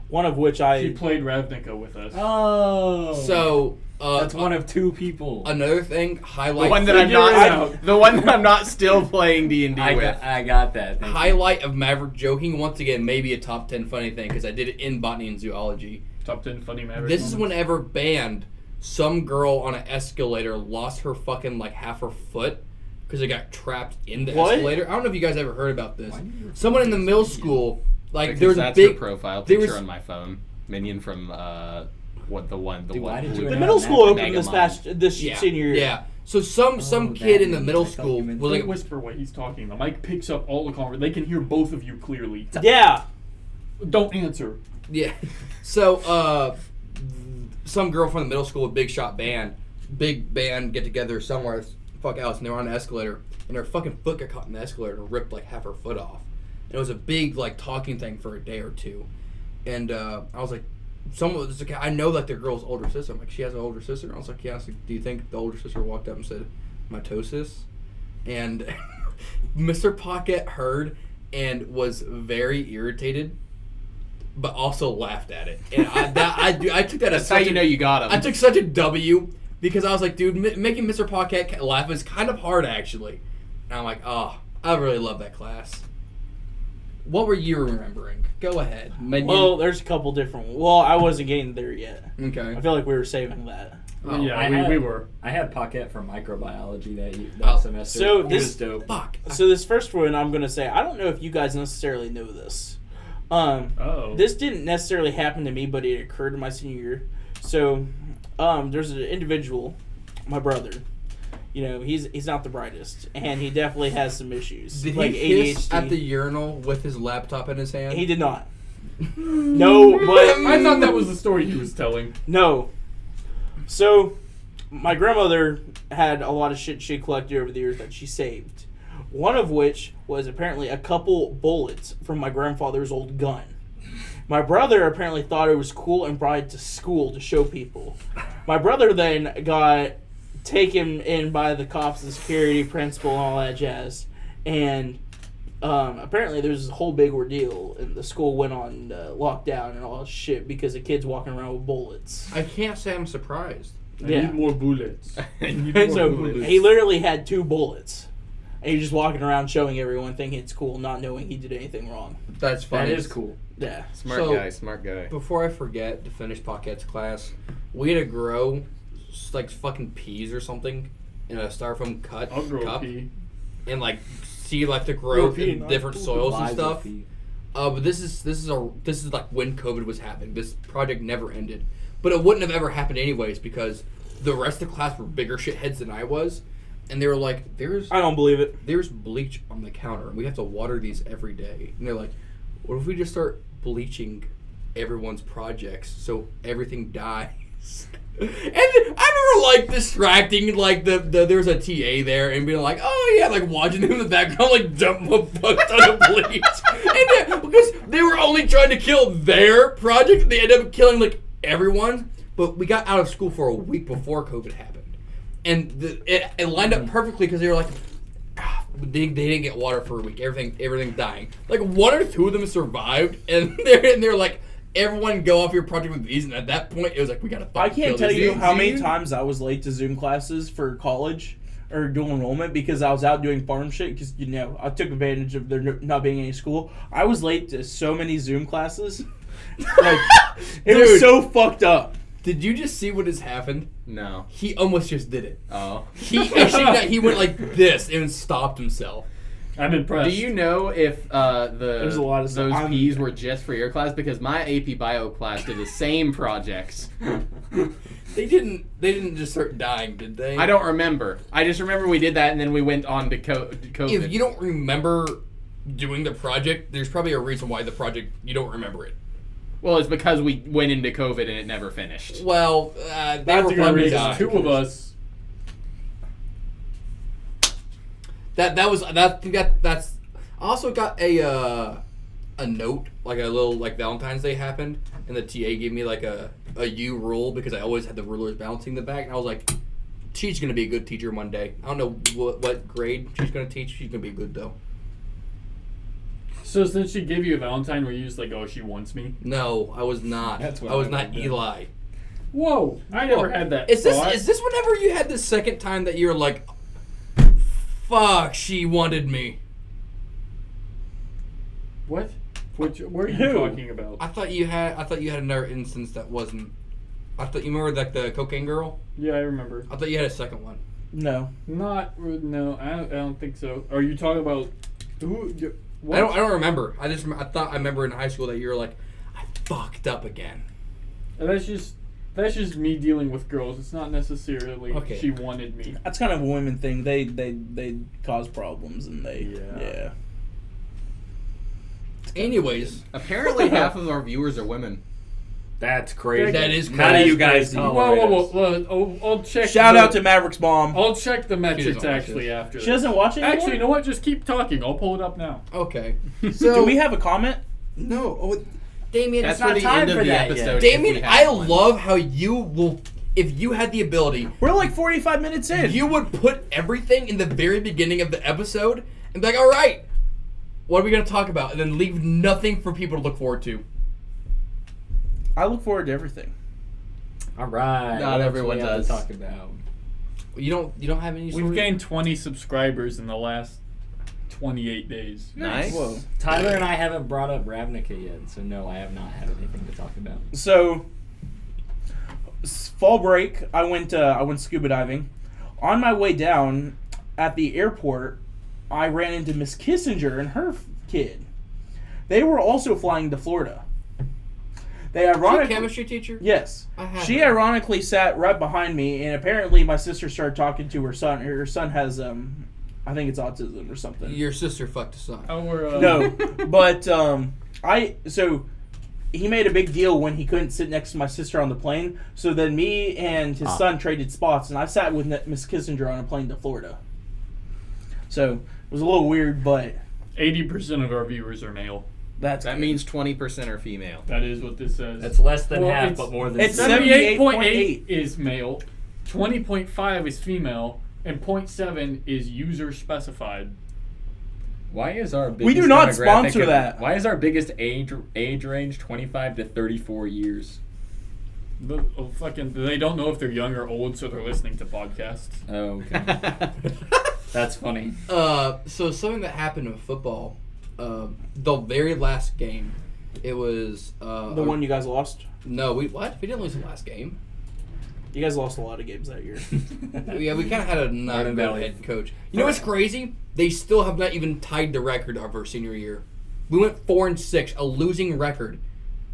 One of which She played Ravnica with us. Oh. So that's one of two people. Another thing, highlight. The one that I'm Figure it not. out. The one that I'm not still playing D&D with. I got that. Thank you. Highlight of Maverick joking, once again, maybe a top 10 funny thing, because I did it in botany and zoology. Top 10 funny Maverick This is moments. whenever band, some girl on an escalator lost her fucking, like, half her foot because it got trapped in the What? escalator. I don't know if you guys ever heard about this. Why do you refer Someone in to the this middle as Minion? school, like, Because there was a that's big... her profile there picture was- on my phone. Minion from Dude, the why one. did you the announce middle that? school opened Megamind. this Yeah, senior year. yeah. So some Oh, kid that in the means middle I thought school you meant- was Don't like... whisper what he's talking. The mic picks up all the conversation. They can hear both of you clearly. Yeah. Don't answer. Yeah. So, some girl from the middle school with big band get together somewhere, fuck else, and they were on an escalator, and her fucking foot got caught in the escalator and ripped like half her foot off. And it was a big like talking thing for a day or two. And I was like, someone was like, I know like the girl's older sister. I'm like, she has an older sister. And I was like, yeah. I was like, do you think the older sister walked up and said mitosis? And Mr. Pocket heard and was very irritated, but also laughed at it. And I took that as That's how you know you got him. I took such a W because I was like, dude, making Mr. Pocket laugh is kind of hard actually. And I'm like, oh, I really love that class. What were you remembering? Go ahead. Well, there's a couple different. Well, I wasn't getting there yet. Okay. I feel like we were saving that. Oh, Yeah, we were. I had Pocket for microbiology that Oh, semester. so He this- was dope. Fuck. So this first one, I'm gonna say, I don't know if you guys necessarily know this. Oh. This didn't necessarily happen to me, but it occurred in my senior year. So, there's an individual, my brother. You know, he's not the brightest, and he definitely has some issues, Did like he piss ADHD. at the urinal with his laptop in his hand? He did not. No, but I thought that was the story he was telling. no. So, my grandmother had a lot of shit she collected over the years that she saved. One of which was apparently a couple bullets from my grandfather's old gun. My brother apparently thought it was cool and brought it to school to show people. My brother then got taken in by the cops, the security principal, and all that jazz. And apparently there's a whole big ordeal, and the school went on lockdown and all that shit because the kids walking around with bullets. I can't say I'm surprised. I Yeah. need more bullets. I need And more so bullets. he literally had 2 bullets. And he was just walking around showing everyone, thinking it's cool, not knowing he did anything wrong. That's That funny. is cool. Yeah. Smart guy. Before I forget to finish Pocket's class, we had to grow like fucking peas or something in a styrofoam I'll grow a cup pea. and like see like the growth pea, in not different food. soils and Lies stuff. of P. But this is like when COVID was happening. This project never ended, but it wouldn't have ever happened anyways because the rest of the class were bigger shitheads than I was, and they were like, I don't believe it. there's bleach on the counter and we have to water these every day. And they're like, what if we just start bleaching everyone's projects so everything dies? And then I remember like distracting like there's a TA there and being like, oh yeah, like watching them in the background like dump a fuck ton of bleach. And then, because they were only trying to kill their project, they ended up killing like everyone. But we got out of school for a week before COVID happened. And it lined up perfectly because they were like, they didn't get water for a week. Everything dying. Like 1 or 2 of them survived, and they're like, everyone go off your project with these. And at that point, it was like we gotta. I can't tell these you things. how many times I was late to Zoom classes for college or dual enrollment because I was out doing farm shit because, I took advantage of there not being any school. I was late to so many Zoom classes. Like, it was so fucked up. Did you just see what has happened? No. He almost just did it. Oh. He went like this and stopped himself. I'm impressed. Do you know if There's a lot of those stuff. P's were just for your class? Because my AP Bio class did the same projects. They didn't just start dying, did they? I don't remember. I just remember we did that and then we went on to COVID. If you don't remember doing the project, there's probably a reason why the project you don't remember it. Well, it's because we went into COVID and it never finished. Well, That's they were a good probably reason. dying. Two of us. That's. I also got a note, like a little like Valentine's Day happened, and the TA gave me like a U rule because I always had the rulers balancing the back, and I was like, she's gonna be a good teacher one day. I don't know what grade she's gonna teach. She's gonna be good though. So since she gave you a Valentine, were you just like, oh, she wants me? No, I was not. That's what I was I not would've done. Eli. Whoa, I never had that. Is thought. this whenever you had the second time that you were like, fuck, she wanted me? What? What are you Who? talking about? I thought you had another instance that wasn't. I thought you remember like the cocaine girl. Yeah, I remember. I thought you had a second one. No. No, I don't think so. Are you talking about who? What? I don't remember. I thought I remember in high school that you were like, I fucked up again. That's just me dealing with girls. It's not necessarily Okay. she wanted me. That's kind of a women thing. They cause problems and yeah. Anyways, Apparently, half of our viewers are women. That's crazy. That is None crazy. of you guys Whoa, tolerate us. whoa. I'll check. Shout out to Maverick's mom. I'll check the She metrics doesn't watch actually this. after. She doesn't watch it anymore? Actually, you know what? Just keep talking. I'll pull it up now. okay. Do we have a comment? No, Damien. That's it's for not the time end of for the that episode. yet. if Damien, we have I one. love how you will, if you had the ability, We're like 45 minutes in. you would put everything in the very beginning of the episode and be like, all right, what are we going to talk about? And then leave nothing for people to look forward to. I look forward to everything. All right. Not what else everyone we have does. to talk about. You don't have any We've stories? gained 20 subscribers in the last 28 days. Nice. Whoa. Tyler and I haven't brought up Ravnica yet, so no, I have not had anything to talk about. So, fall break, I went scuba diving. On my way down at the airport, I ran into Miss Kissinger and her kid. They were also flying to Florida. They Is she a ironically, chemistry teacher? yes, I have she her. ironically sat right behind me, and apparently my sister started talking to her son. Her son has I think it's autism or something. Your sister fucked a son. Oh, we're No, but he made a big deal when he couldn't sit next to my sister on the plane. So then me and his son traded spots, and I sat with Miss Kissinger on a plane to Florida. So it was a little weird, but 80% of our viewers are male. that means 20% are female. That is what this says. That's less than Well, half, it's- but more than it's 78.8 is male, 20.5 is female, and 0.7 is user specified. Why is our biggest We do not demographic sponsor of- that. Why is our biggest age range 25 to 34 years? They don't know if they're young or old, so they're listening to podcasts. Oh, okay. That's funny. So something that happened in football, the very last game, it was the one you guys lost. No, we didn't lose the last game. You guys lost a lot of games that year. Yeah, we kind of had a not Vernon good Valley. head coach. You know what's crazy? They still have not even tied the record of our senior year. We went 4-6, a losing record,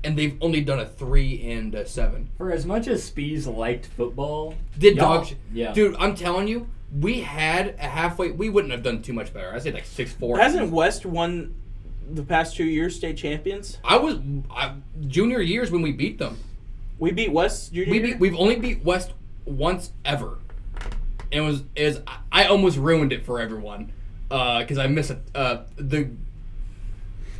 and they've only done a 3-7. For as much as Spees liked football, Did y'all- dog shit. Yeah. Dude, I'm telling you, we had a halfway. We wouldn't have done too much better. I say like 6-4. Hasn't West won the past 2 years state champions? Junior years when we beat them. We beat West junior year? We've only beat West once ever. It was I almost ruined it for everyone because I missed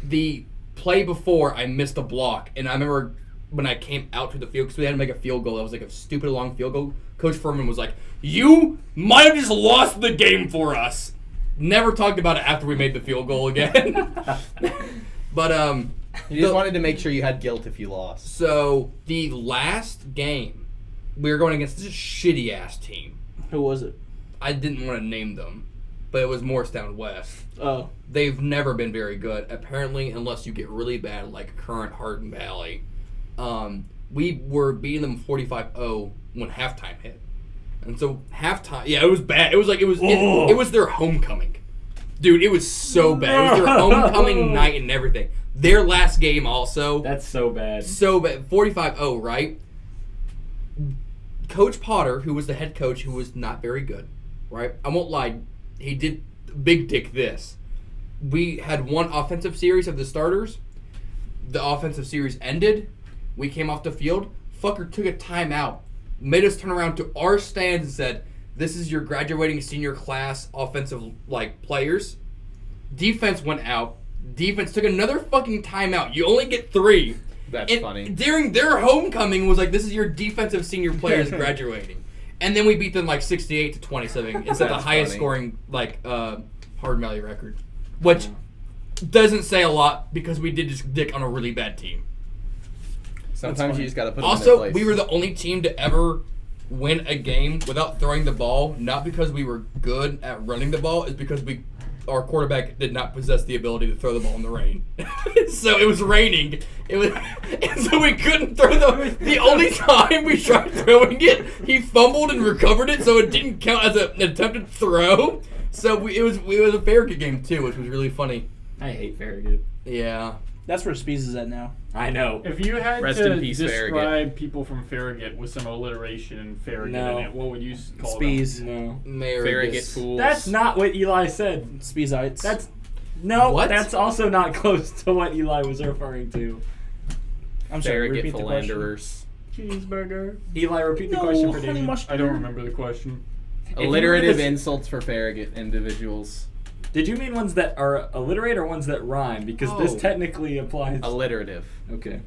the play before I missed a block, and I remember when I came out to the field because we had to make a field goal. That was like a stupid long field goal. Coach Furman was like, "You might have just lost the game for us." Never talked about it after we made the field goal again. But You just wanted to make sure you had guilt if you lost. so the last game we were going against this shitty ass team. Who was it? I didn't want to name them, but it was Morristown West. Oh. They've never been very good, apparently, unless you get really bad, like current Hardin Valley. We were beating them 45-0 when halftime hit. And so halftime, yeah, it was bad. It was like, it was their homecoming. Dude, it was so bad. It was their homecoming night and everything. Their last game also. That's so bad. So bad. 45-0, right? Coach Potter, who was the head coach, who was not very good, right? I won't lie. He did big dick this. We had one offensive series of the starters. The offensive series ended. We came off the field. Fucker took a timeout. Made us turn around to our stands and said, "This is your graduating senior class offensive players." Defense went out. Defense took another fucking timeout. You only get 3. That's and funny. During their homecoming was like, "This is your defensive senior players graduating." And then we beat them like 68-27. It's like the highest scoring Hardin Valley record. Which doesn't say a lot because we did just dick on a really bad team. Sometimes you just got to put them in Also, their place. we were the only team to ever win a game without throwing the ball, not because we were good at running the ball, it's because our quarterback did not possess the ability to throw the ball in the rain. So it was raining. And so we couldn't throw the only time we tried throwing it, he fumbled and recovered it, so it didn't count as an attempted throw. So it was a Farragut game too, which was really funny. I hate Farragut. Yeah. That's where Spees is at now. I know. If you had Rest to in peace, describe Farragut. people from Farragut with some alliteration and Farragut No. in it, what would you call Spees. No. Farragut fools. That's not what Eli said. Speesites. What? That's also not close to what Eli was referring to. I'm sorry, Farragut repeat the question. philanderers. Cheeseburger. Them? Eli, repeat the No, question for honey David. mustard. I don't remember the question. If you Alliterative were to- insults for Farragut individuals. Did you mean ones that are alliterate or ones that rhyme? Because this Oh. technically applies. Alliterative. Okay.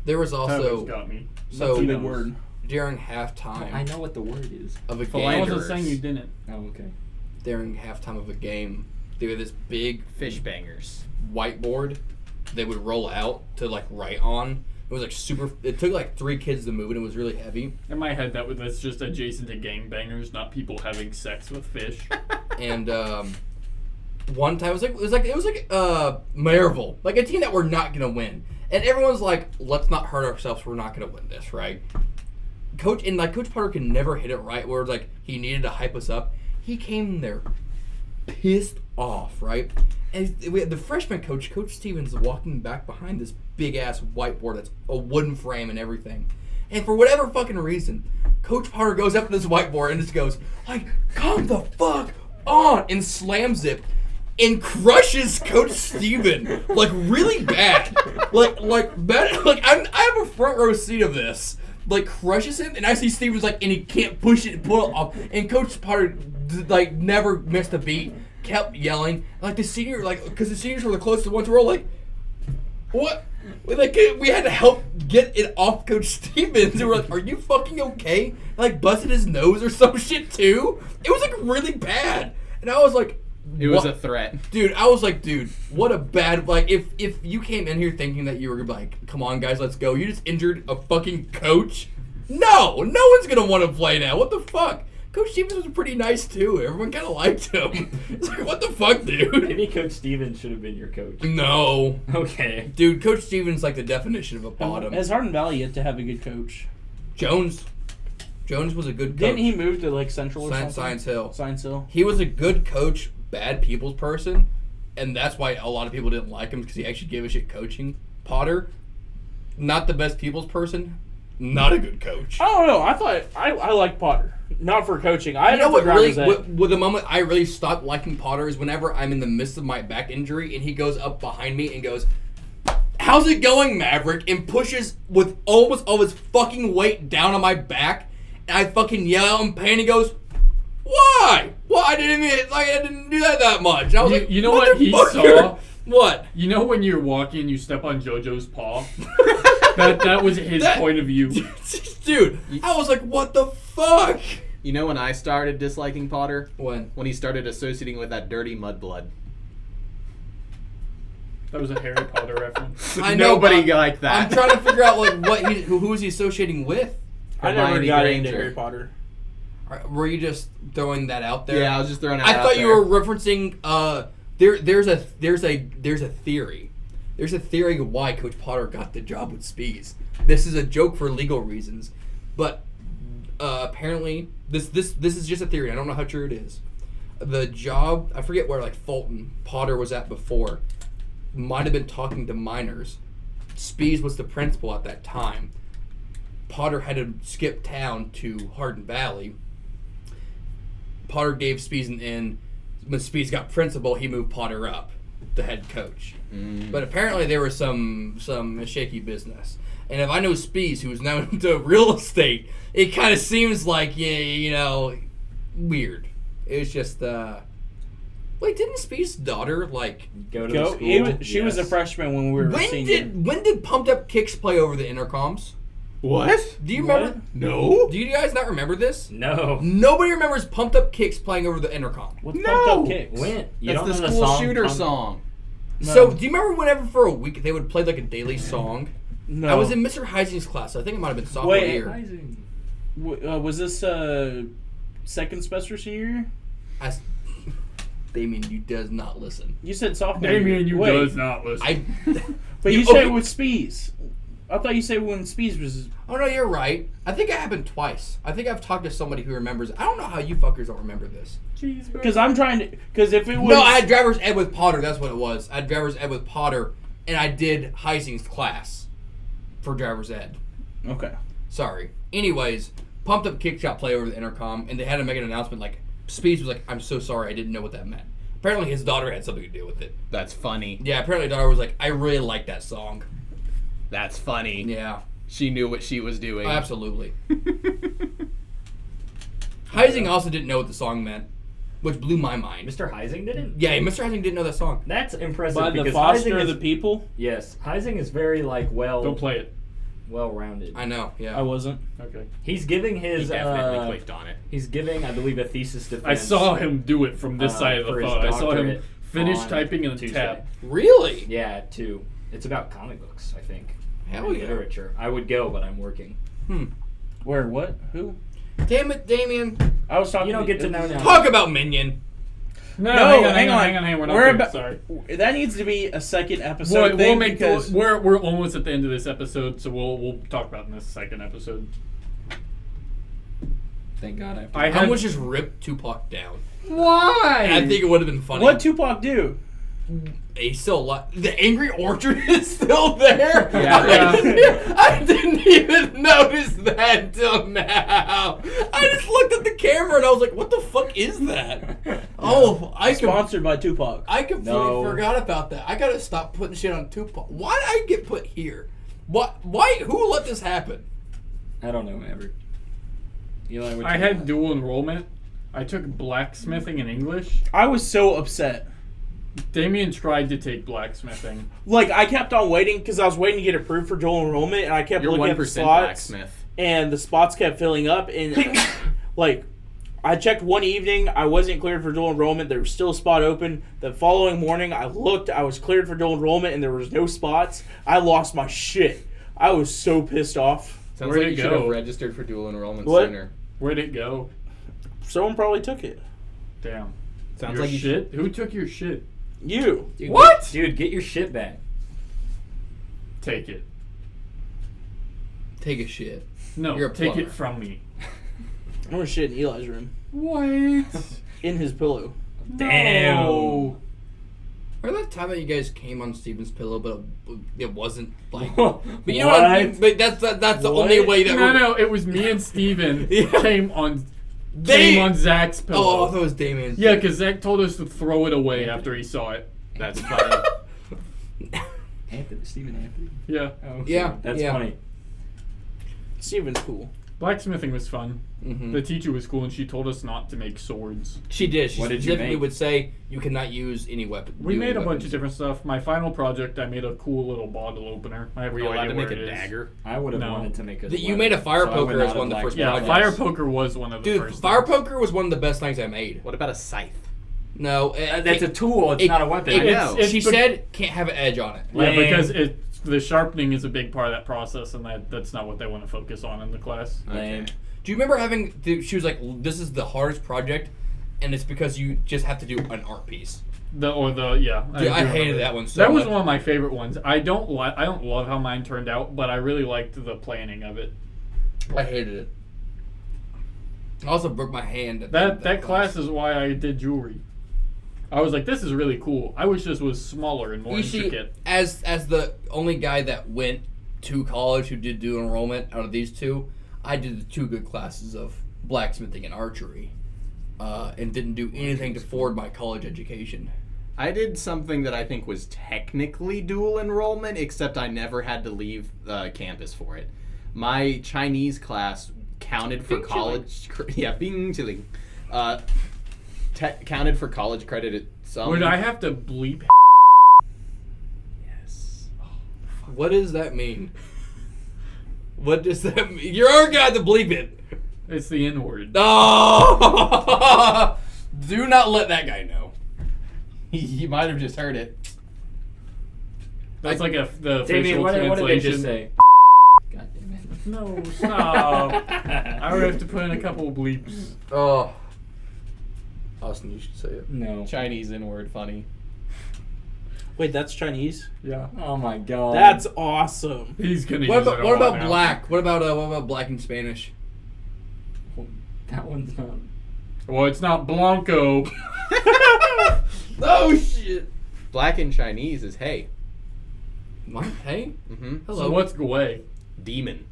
There was Tyler's also got me. That's so a big word. during halftime I know what the word is. of a I game. Philanderers. wasn't saying you didn't. Oh, okay. During halftime of a game, they had this big Fish bangers. whiteboard they would roll out to like write on. It was like super. It took like 3 kids to move it. It was really heavy. In my head, that's just adjacent to gangbangers, not people having sex with fish. And one time it was like Maryville, like a team that we're not gonna win. And everyone's like, let's not hurt ourselves. We're not gonna win this, right? Coach Potter can never hit it right. Where like he needed to hype us up. He came there pissed off, right? And we had the freshman coach, Coach Stevens, walking back behind this big ass whiteboard that's a wooden frame and everything. And for whatever fucking reason, Coach Potter goes up to this whiteboard and just goes like, "Come the fuck on!" and slams it. And crushes Coach Steven like really bad, like bad. Like I have a front row seat of this. Like crushes him, and I see Steven's like, and he can't push it and pull it off. And Coach Potter like never missed a beat, kept yelling. Like the senior, like because the seniors were the closest ones. We're all like, what? Like we had to help get it off Coach Stevens. And we're like, are you fucking okay? Like busted his nose or some shit too. It was like really bad, and I was like. It was What? a threat. Dude, I was like, dude, what a bad, like, if you came in here thinking that you were like, come on, guys, let's go, you just injured a fucking coach? No one's gonna want to play now. What the fuck? Coach Stevens was pretty nice, too. Everyone kind of liked him. It's like, what the fuck, dude? Maybe Coach Stevens should have been your coach. No. Okay. Dude, Coach Stevens like the definition of a bottom. Has Hardin Valley yet to have a good coach? Jones was a good coach. Didn't he move to like Central or something? Science Hill. Science Hill. He was a good coach, bad people's person, and that's why a lot of people didn't like him because he actually gave a shit coaching. Potter, not the best people's person, not a good coach. I don't know. I thought I like Potter, not for coaching. I You know what really? really, with the moment I really stopped liking Potter is whenever I'm in the midst of my back injury and he goes up behind me and goes, "How's it going, Maverick?" and pushes with almost all his fucking weight down on my back, and I fucking yell out in pain. He goes, "Why? Well, I didn't do that much." And I was like, You know what he "Motherfucker." saw? What? You know when you're walking and you step on JoJo's paw? that was his point of view. Dude, I was like, what the fuck? You know when I started disliking Potter? When? When he started associating with that dirty mudblood. That was a Harry Potter reference. I know, Nobody but liked that. I'm trying to figure out like who is he associating with? I never Hermione got Granger. into Harry Potter. Were you just throwing that out there? Yeah, I was just throwing it I out thought there. you were referencing. There's a theory. There's a theory of why Coach Potter got the job with Spies. This is a joke for legal reasons, but apparently this is just a theory. I don't know how true it is. The job, I forget where, like Fulton Potter was at before, might have been talking to minors. Spies was the principal at that time. Potter had to skip town to Hardin Valley. Potter gave Spies an in. When Spies got principal, he moved Potter up, the head coach. But apparently there was some shaky business. And if I know Spies, who's now into real estate, it kind of seems like, weird. It was just, wait, didn't Spies' daughter, Go to the school. She was a freshman when we were senior. when did Pumped Up Kicks play over the intercoms? What? Do you remember? No. Do you guys not remember this? No. Nobody remembers Pumped Up Kicks playing over the intercom. What's No. Pumped Up Kicks? When? You That's don't the know school song, shooter Pump- song. No. So, do you remember whenever for a week they would play like a daily song? No. I was in Mr. Heising's class. So I think it might have been sophomore Wait. year. Was this second semester senior year? Damien, you does not listen. You said sophomore Damien, year. you Wait, does not listen. But you You- said okay. it with Spies. I thought you said when Spies was... Oh no, you're right. I think it happened twice. I think I've talked to somebody who remembers. I don't know how you fuckers don't remember this. Because I'm trying to... Because if it was... No, I had driver's ed with Potter. That's what it was. I had driver's ed with Potter, and I did Heising's class for driver's ed. Okay. Sorry. Anyways, Pumped Up Kick Shot play over the intercom, and they had to make an announcement like, Speeds was like, I'm so sorry, I didn't know what that meant. Apparently his daughter had something to do with it. That's funny. Yeah, apparently his daughter was like, I really like that song. That's funny. Yeah. She knew what she was doing. Oh, absolutely. Heising also didn't know what the song meant, which blew my mind. Mr. Heising didn't? Yeah, Mr. Heising didn't know that song. That's impressive By the because foster Heising of is, the people? Yes, Heising is very Don't play it. well-rounded. I know, yeah. I wasn't. Okay. He's giving He his definitely clicked on it. he's giving, I believe, a thesis defense. I saw him do it from this side of the for his phone. I saw him doctorate finish on typing and Tuesday. tap. Really? Yeah, 2. It's about comic books, I think. Hell And yeah. literature. I would go, but I'm working. Where? What? Who? Damn it, Damien. I was talking You don't get to know now. Talk about Minion. No, No, hang on. We're not We're there. about- Sorry. That needs to be a second episode We'll thing make because... we're almost at the end of this episode, so we'll talk about it in this second episode. Thank God I I I had almost just ripped Tupac down. why? And I think it would have been funny. What Tupac do? He's still alive. The Angry Orchard is still there. Yeah. I didn't even notice that until now. I just looked at the camera and I was like, "What the fuck is that?" Oh, Sponsored by Tupac. I completely No. forgot about that. I gotta stop putting shit on Tupac. Why did I get put here? What? Why? Who let this happen? I don't know, Maverick. Eli, what I you had got? dual enrollment. I took blacksmithing and English. I was so upset. Damien tried to take blacksmithing. Like, I kept on waiting because I was waiting to get approved for dual enrollment, and I kept You're looking at the 1% slots, blacksmith. and the spots kept filling up, and like, I checked one evening, I wasn't cleared for dual enrollment, there was still a spot open. The following morning, I looked, I was cleared for dual enrollment, and there was no spots. I lost my shit. I was so pissed off. Sounds Where'd like it you should have go? registered for dual enrollment What? sooner. Where'd it go? Someone probably took it. Damn. Sounds Your like you shit? Who took your shit? You. Dude, What? Dude, get your shit back. Take it. Take a shit. No, You're a take plumber. it from me. I'm gonna shit in Eli's room. What? In his pillow. Damn. No. Remember that time that you guys came on Steven's pillow, but it wasn't like. What? But you know what I mean? But that's the only way that. No, it was me and Steven Yeah. came on They- Zach's pillow. Oh, I thought it was Damien's. Yeah, because Zach told us to throw it away after he saw it. That's funny. Anthony, Stephen Anthony. Yeah. Oh, Yeah, sorry. That's yeah. funny. Steven's cool. Blacksmithing was fun. Mhm. The teacher was cool, and she told us not to make swords. She did. She What did you specifically make? would say you cannot use any weapon. We do made any a bunch weapons. of different stuff. My final project, I made a cool little bottle opener. I have Were no you allowed idea to make where a it is. dagger? I would have No. wanted to make a. You made a fire so I poker would as not one of have the first liked Yeah, it. projects. fire poker was one of the Dude, first. fire things. poker was one of the best things I made. What about a scythe? No, That's a tool. It's not a weapon. It, I know. She said can't have an edge on it. Yeah, Lame. because it the sharpening is a big part of that process, and that's not what they want to focus on in the class. Lame. Do you remember having? She was like, "This is the hardest project, and it's because you just have to do an art piece." Yeah. Dude, I do remember hated that one so That was much. one of my favorite ones. I don't love how mine turned out, but I really liked the planning of it. I hated it. I also broke my hand. At That class is why I did jewelry. I was like, this is really cool. I wish this was smaller and more You see, intricate. as the only guy that went to college who did do enrollment out of these two, I did the 2 good classes of blacksmithing and archery, and didn't do anything to forward my college education. I did something that I think was technically dual enrollment, except I never had to leave campus for it. My Chinese class counted for college. Bing chilling. Counted for college credit at some. Would I have to bleep? Yes. What does that mean? What does that mean? You're our guy to bleep it. It's the N word. Oh! Do not let that guy know. He might have just heard it. That's like the Damien, official what translation. did they just say? God damn it. No, stop. I would have to put in a couple of bleeps. Oh. Austin, you should say it. No. Chinese N-word funny. Wait, that's Chinese? Yeah. Oh my god. That's awesome. He's gonna What use about it what all about now. black? What about black in Spanish? That one's not. Well, it's not Blanco. Oh shit! Black in Chinese is hey. What? Hey? Mm-hmm. Hello. So what's Gwei? Demon.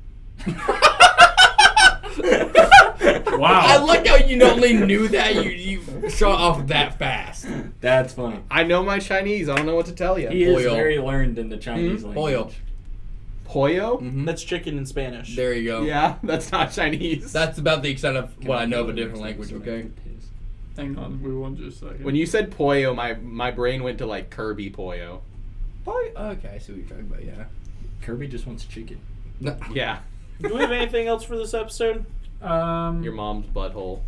Wow. I like how you not only knew that, you shot off that fast. That's funny. I know my Chinese. I don't know what to tell you. He is Pollo. very learned in the Chinese language. Pollo. Pollo? Mhm. That's chicken in Spanish. There you go. Yeah, that's not Chinese. That's about the extent of Can what I know of a go different next language. episode Okay. after his? Hang on, we want just a second. When you said pollo, my brain went to like Kirby pollo. Okay, I see what you're talking about. Yeah. Kirby just wants chicken. No. Yeah, Do we have anything else for this episode? your mom's butthole.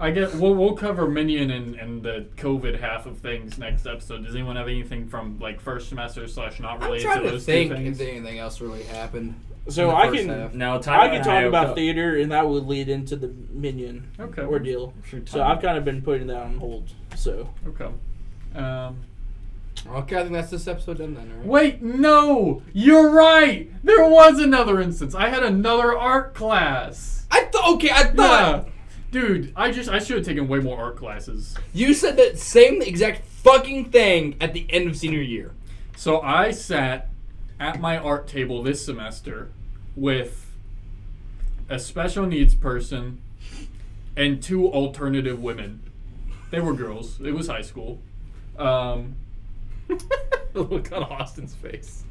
I get we'll cover Minion and the COVID half of things next episode. Does anyone have anything from like first semester / not I'm related trying to to those think two if things? anything else really happened. So in the I first can half. No, I Tyler can and talk about Hayoko- theater, and that would lead into the Minion Okay. ordeal. Sure, So Tyler. I've kind of been putting that on hold. So Okay. Okay, I think that's this episode done then, right? Wait, no! You're right! There was another instance. I had another art class. I thought. Yeah. Dude, I should have taken way more art classes. You said that same exact fucking thing at the end of senior year. So I sat at my art table this semester with a special needs person and 2 alternative women. They were girls. It was high school. Look on Austin's face.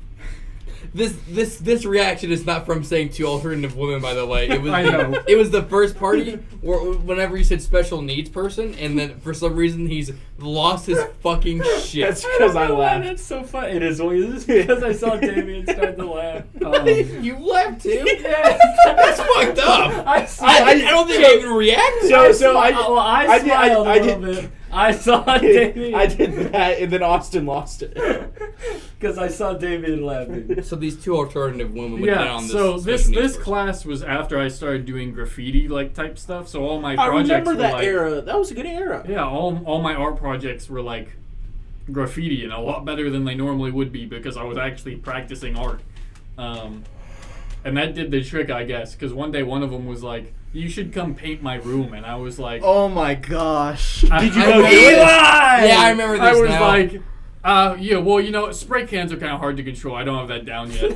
This reaction is not from saying 2 alternative women, by the way. It was I know. It was the first party where whenever he said special needs person, and then for some reason he's lost his fucking shit. that's because I laughed. That's so fun. It is just because I saw Damien start to laugh. You laughed too? Yeah. That's fucked up. I I don't think I even reacted. I did- smiled I a little did- bit. I saw Damien. I did that, and then Austin lost it. Because I saw Damien laughing. So these 2 alternative women went down Yeah, on this. so this special needs this person. class was after I started doing graffiti like type stuff. So all my I projects remember were that like, era. That was a good era. Yeah, all my art projects were like graffiti and a lot better than they normally would be because I was actually practicing art. And that did the trick, I guess, because one day one of them was like, "You should come paint my room," and I was like, Oh my gosh. Did you I go remember do this. it? Yeah, I remember this I was now. like, yeah, well, you know, spray cans are kind of hard to control. I don't have that down yet.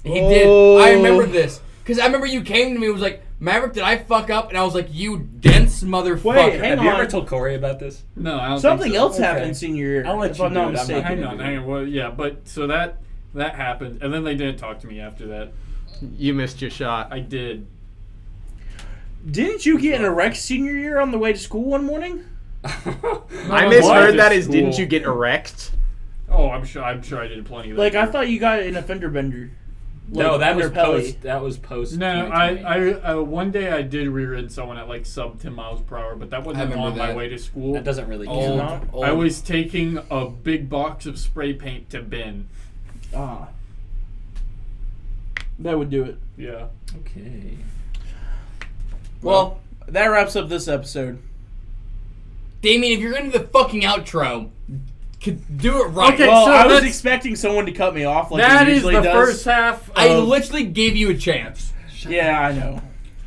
He did. I remember this. Because I remember you came to me and was like, Maverick, did I fuck up? And I was like, you dense motherfucker. Wait, hang Have you on. ever told Corey about this? No, I don't Something think so. else happened senior year. I'll let if you I'm do not it. I'm not mistaken. Hang on. Well, yeah, but so that happened, and then they didn't talk to me after that. You missed your shot. I did. Didn't you get in a wreck senior year on the way to school one morning? I No, misheard why? that as School. didn't you get erect? Oh, I'm sure I did plenty of that. Like I thought you got in a fender bender. No, that was under Pelly. post. That was post. No, 2020. I one day I did rear-end someone at like sub 10 miles per hour, but that wasn't remember on my that. way to school. That doesn't really Old, count. old. I was taking a big box of spray paint to bin. Ah. That would do it. Yeah. Okay. Well, that wraps up this episode. Damien, if you're going to do the fucking outro, do it right. Okay, Well, so I was that's- expecting someone to cut me off like That he is usually the does. first half. I literally gave you a chance. Yeah, I know.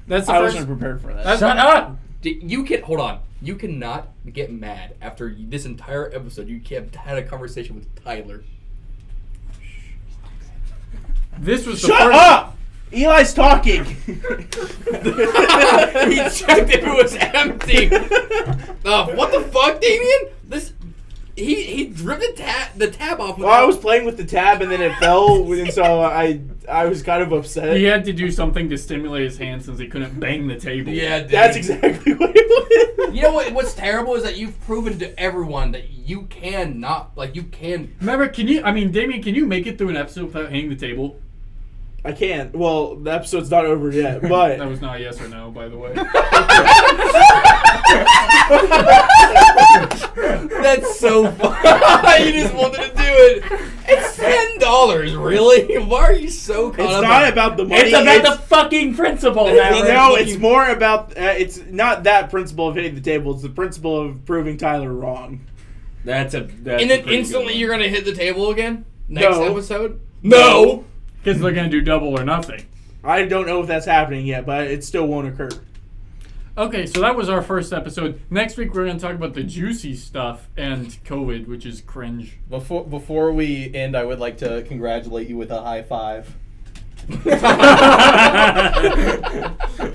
That's the I first. wasn't prepared for that. That's Shut up! Hold on. You cannot get mad after this entire episode. You can't had a conversation with Tyler. This was the Shut first. up! Eli's talking. He checked if it was empty. What the fuck, Damien? He ripped the tab off. Well, I was playing with the tab and then it fell, and so I was kind of upset. He had to do something to stimulate his hand since he couldn't bang the table. Yeah, dude. That's exactly what it was. You know what? What's terrible is that you've proven to everyone that you can not, like, you can. Remember, Damien, can you make it through an episode without hitting the table? I can't. Well, the episode's not over yet, but That was not a yes or no, by the way. That's so funny. You just wanted to do it. It's $10, really? Why are you so caught it's up not on- about the money. It's about the fucking principle, Maverick. No, it's more about. It's not that principle of hitting the table. It's the principle of proving Tyler wrong. That's And then instantly you're going to hit the table again? Next No. episode? No! Because they're going to do double or nothing. I don't know if that's happening yet, but it still won't occur. Okay, so that was our first episode. Next week, we're going to talk about the juicy stuff and COVID, which is cringe. Before we end, I would like to congratulate you with a high five.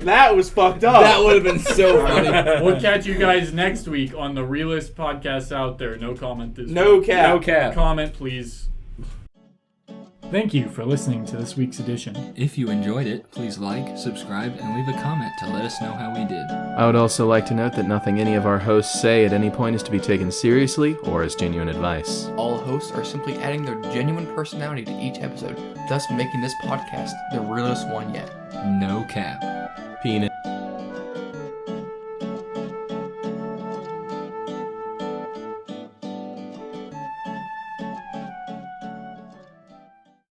That was fucked up. That would have been so funny. We'll catch you guys next week on the realest podcast out there. No comment this No week. cap. No cap. Comment, please. Thank you for listening to this week's edition. If you enjoyed it, please like, subscribe, and leave a comment to let us know how we did. I would also like to note that nothing any of our hosts say at any point is to be taken seriously or as genuine advice. All hosts are simply adding their genuine personality to each episode, thus making this podcast the realest one yet. No cap. Peanut.